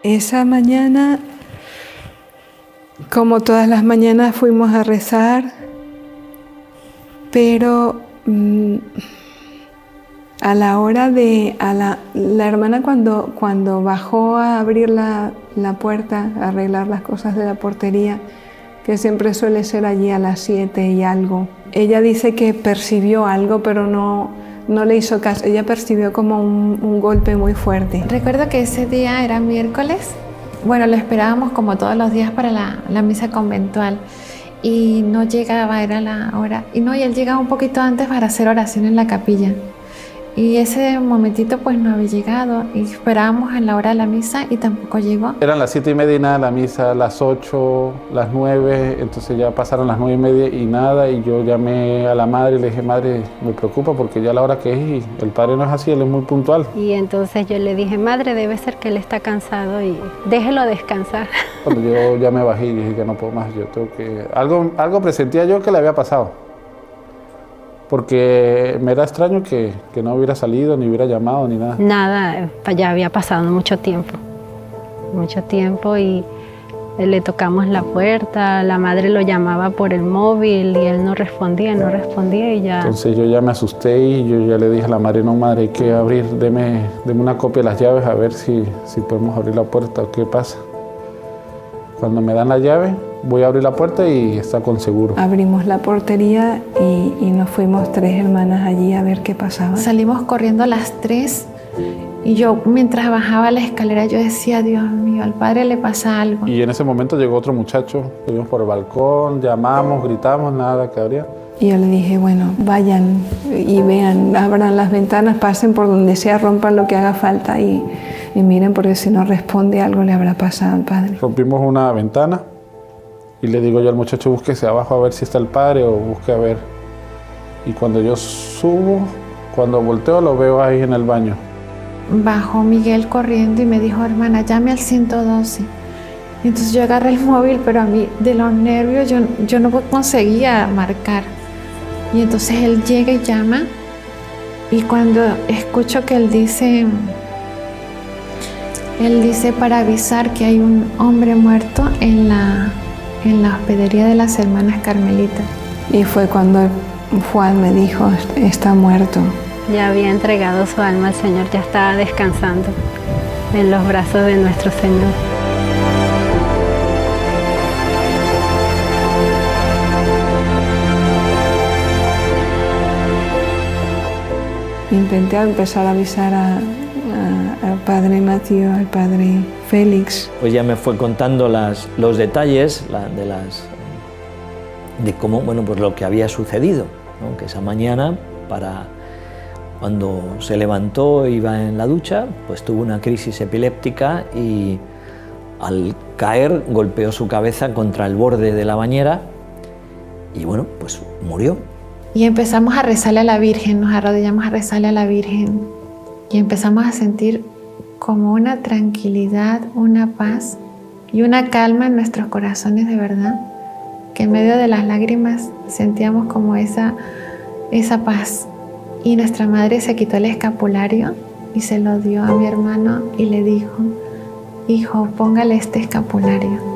Esa mañana, como todas las mañanas, fuimos a rezar, pero a la hora de... la hermana cuando bajó a abrir la puerta, a arreglar las cosas de la portería, que siempre suele ser allí a las 7 y algo, ella dice que percibió algo, pero no le hizo caso. Ella percibió como un golpe muy fuerte. Recuerdo que ese día era miércoles. Bueno, lo esperábamos como todos los días para la misa conventual. Y no llegaba, era la hora. Y él llegaba un poquito antes para hacer oración en la capilla. Y ese momentito pues no había llegado. Y esperábamos en la hora de la misa y tampoco llegó. Eran las 7:30 y nada, la misa a las 8, las 9. Entonces ya pasaron las 9:30 y nada. Y yo llamé a la madre y le dije, madre, me preocupa porque ya la hora que es y el padre no es así, él es muy puntual. Y entonces yo le dije, madre, debe ser que él está cansado y déjelo descansar. Cuando yo ya me bajé y dije, ya no puedo más, yo tengo que... Algo presentía yo que le había pasado. Porque me era extraño que no hubiera salido, ni hubiera llamado, ni nada. Nada, ya había pasado mucho tiempo y le tocamos la puerta, la madre lo llamaba por el móvil y él no respondía y ya... Entonces yo ya me asusté y yo ya le dije a la madre, no madre, hay que abrir, deme una copia de las llaves a ver si podemos abrir la puerta o qué pasa. Cuando me dan la llave, voy a abrir la puerta y está con seguro. Abrimos la portería y nos fuimos 3 hermanas allí a ver qué pasaba. Salimos corriendo las 3 y yo mientras bajaba la escalera yo decía, Dios mío, al padre le pasa algo. Y en ese momento llegó otro muchacho, subimos por el balcón, llamamos, gritamos, nada que abría. Y yo le dije, bueno, vayan y vean, abran las ventanas, pasen por donde sea, rompan lo que haga falta y miren, porque si no responde algo le habrá pasado al padre. Rompimos una ventana y le digo yo al muchacho, búsquese abajo a ver si está el padre o busque a ver. Y cuando yo subo, cuando volteo lo veo ahí en el baño. Bajó Miguel corriendo y me dijo, hermana, llame al 112. Y entonces yo agarré el móvil, pero a mí de los nervios yo no conseguía marcar. Y entonces él llega y llama y cuando escucho que él dice para avisar que hay un hombre muerto en la hospedería de las hermanas carmelitas. Y fue cuando Juan me dijo, está muerto. Ya había entregado su alma al Señor, ya estaba descansando en los brazos de nuestro Señor. Intenté empezar a avisar al padre Matthew, al padre Félix. Pues ya me fue contando los detalles de cómo, bueno, pues lo que había sucedido, ¿no? Que esa mañana, cuando se levantó, iba en la ducha, pues tuvo una crisis epiléptica y al caer golpeó su cabeza contra el borde de la bañera y bueno, pues murió. Y empezamos a rezarle a la Virgen, nos arrodillamos a rezarle a la Virgen y empezamos a sentir como una tranquilidad, una paz y una calma en nuestros corazones de verdad, que en medio de las lágrimas sentíamos como esa paz. Y nuestra madre se quitó el escapulario y se lo dio a mi hermano y le dijo, hijo, póngale este escapulario.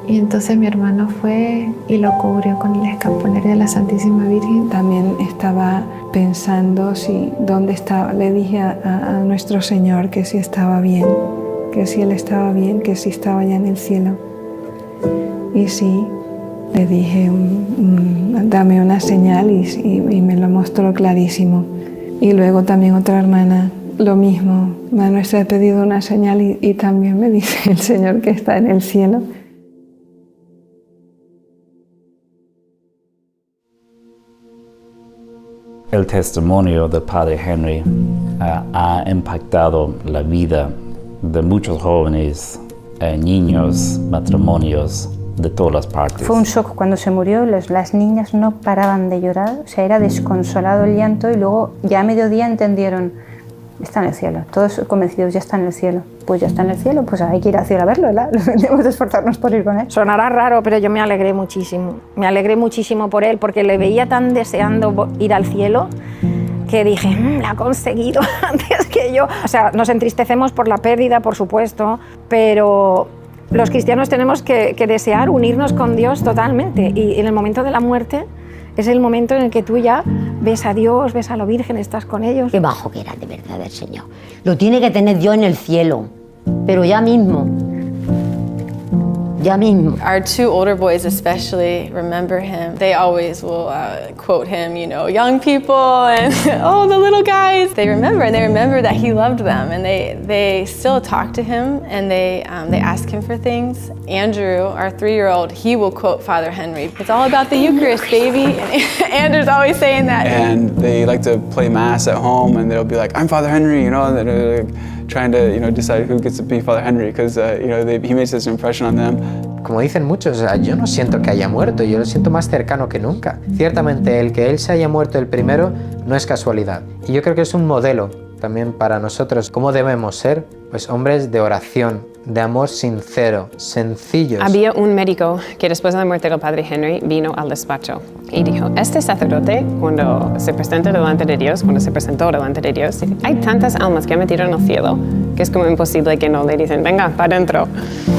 Y entonces mi hermano fue y lo cubrió con el escapulario de la Santísima Virgen. También estaba pensando dónde estaba. Le dije a nuestro Señor que si estaba bien, que si Él estaba bien, que si estaba ya en el cielo. Y sí, le dije, dame una señal y me lo mostró clarísimo. Y luego también otra hermana, lo mismo. Madre Nuestra, he pedido una señal y también me dice el Señor que está en el cielo. El testimonio del Padre Henry ha impactado la vida de muchos jóvenes, niños, matrimonios de todas las partes. Fue un shock cuando se murió, las niñas no paraban de llorar, o sea, era desconsolado el llanto y luego ya a mediodía entendieron, está en el cielo. Todos convencidos, ya está en el cielo. Pues ya está en el cielo, pues hay que ir al cielo a verlo, ¿verdad? Debemos de esforzarnos por ir con él. Sonará raro, pero yo me alegré muchísimo. Me alegré muchísimo por él, porque le veía tan deseando ir al cielo que dije, la ha conseguido antes que yo. O sea, nos entristecemos por la pérdida, por supuesto, pero los cristianos tenemos que desear unirnos con Dios totalmente. Y en el momento de la muerte es el momento en el que tú ya ves a Dios, ves a la Virgen, estás con ellos. Qué bajo que era de verdad el Señor. Lo tiene que tener Dios en el cielo, pero ya mismo. Ya mismo. Our two older boys especially remember him. They always will quote him, you know, young people and oh, the little guys. They remember, and they remember that he loved them, and they still talk to him, and they ask him for things. Andrew, our 3-year-old, he will quote Father Henry. It's all about the Eucharist, baby. And Andrew's always saying that. And they like to play Mass at home, and they'll be like, I'm Father Henry, you know, and they're like, trying to, you know, decide who gets to be Father Henry, because, you know, he makes such an impression on them. Como dicen muchos, o sea, yo no siento que haya muerto, yo lo siento más cercano que nunca. Ciertamente, el que él se haya muerto el primero no es casualidad. Y yo creo que es un modelo también para nosotros. ¿Cómo debemos ser? Pues hombres de oración, de amor sincero, sencillos. Había un médico que después de la muerte del padre Henry vino al despacho y dijo, este sacerdote cuando se presenta delante de Dios, cuando se presentó delante de Dios, dice, hay tantas almas que han metido en el cielo que es como imposible que no le dicen, venga, para adentro.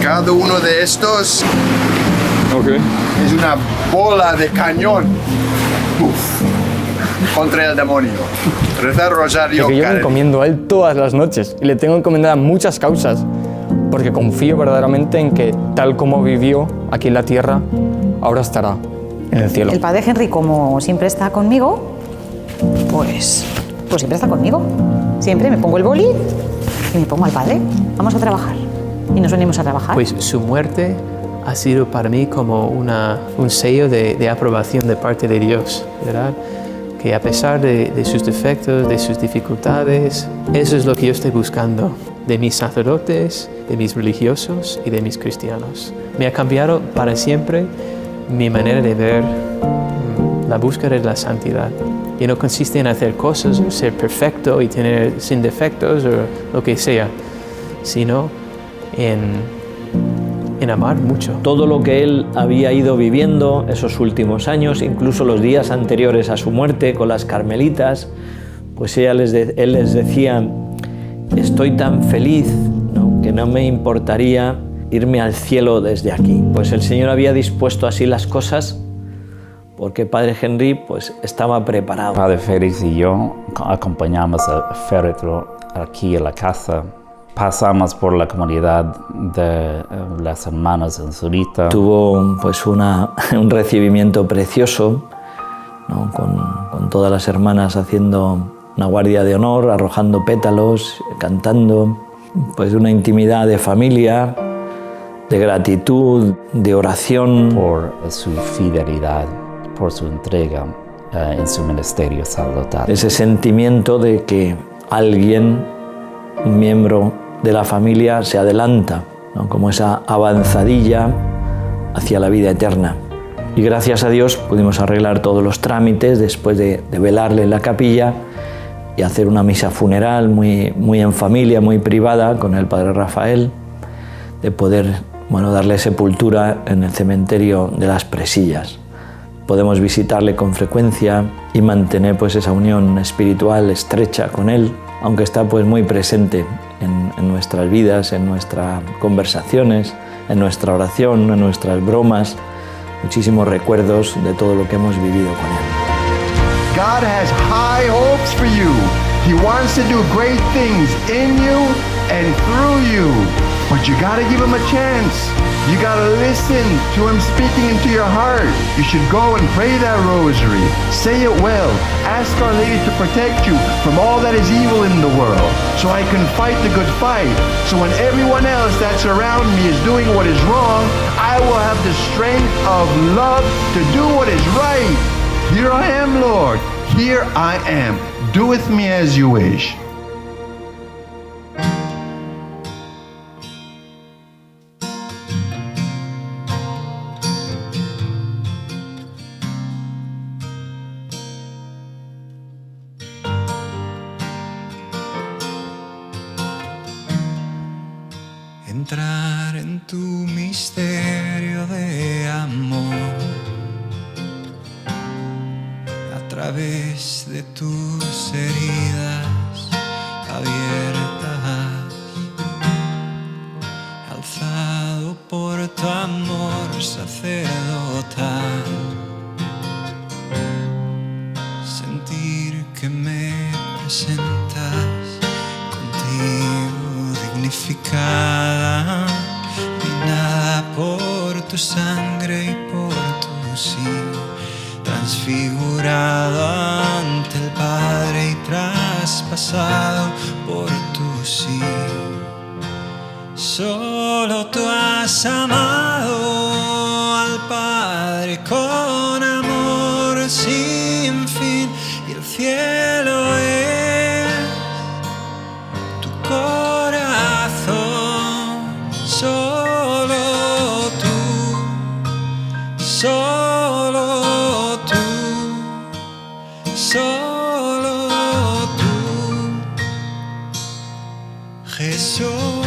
Cada uno de estos es una bola de cañón contra el demonio. Rezar rosario. Que yo me encomiendo a él todas las noches y le tengo encomendadas muchas causas, porque confío verdaderamente en que tal como vivió aquí en la tierra, ahora estará en el cielo. El padre Henry, como siempre está conmigo, pues siempre está conmigo. Siempre me pongo el boli y me pongo al padre. Vamos a trabajar. Y nos venimos a trabajar. Pues su muerte ha sido para mí como un sello de aprobación de parte de Dios, ¿verdad? Que a pesar de sus defectos, de sus dificultades, eso es lo que yo estoy buscando de mis sacerdotes, de mis religiosos y de mis cristianos. Me ha cambiado para siempre mi manera de ver la búsqueda de la santidad. Y no consiste en hacer cosas o ser perfecto y tener sin defectos o lo que sea, sino en amar mucho. Todo lo que él había ido viviendo esos últimos años, incluso los días anteriores a su muerte con las carmelitas, pues él les decía, estoy tan feliz, ¿no?, que no me importaría irme al cielo desde aquí. Pues el Señor había dispuesto así las cosas porque Padre Henry pues estaba preparado. Padre Félix y yo acompañamos al féretro aquí en la casa. Pasamos por la comunidad de las hermanas en Zurita. Tuvo pues un recibimiento precioso, ¿no?, con todas las hermanas haciendo una guardia de honor, arrojando pétalos, cantando, pues una intimidad de familia, de gratitud, de oración. Por su fidelidad, por su entrega en su ministerio sacerdotal. Ese sentimiento de que alguien, un miembro de la familia, se adelanta, ¿no?, como esa avanzadilla hacia la vida eterna. Y gracias a Dios pudimos arreglar todos los trámites después de velarle en la capilla y hacer una misa funeral muy en familia, muy privada con el padre Rafael, de poder, darle sepultura en el cementerio de las Presillas. Podemos visitarle con frecuencia y mantener pues esa unión espiritual estrecha con él, aunque está pues muy presente en nuestras vidas, en nuestras conversaciones, en nuestra oración, en nuestras bromas, muchísimos recuerdos de todo lo que hemos vivido con él. God has high hopes for you. He wants to do great things in you and through you. But you gotta give him a chance. You gotta listen to him speaking into your heart. You should go and pray that rosary. Say it well. Ask Our Lady to protect you from all that is evil in the world, so I can fight the good fight. So when everyone else that's around me is doing what is wrong, I will have the strength of love to do what is right. Here I am, Lord. Here I am. Do with me as you wish. entrar en tu misterio de amor, a través de tus heridas abiertas, alzado por tu amor sacerdotal, sentir que me presentas contigo dignificada, peinada por tu sangre y por tu sí, transfigurado ante el Padre y traspasado por tu sí. Solo tú has amado al Padre con amor sin fin, y el cielo es tu corazón. Solo tú, solo tú, solo tú, Jesús.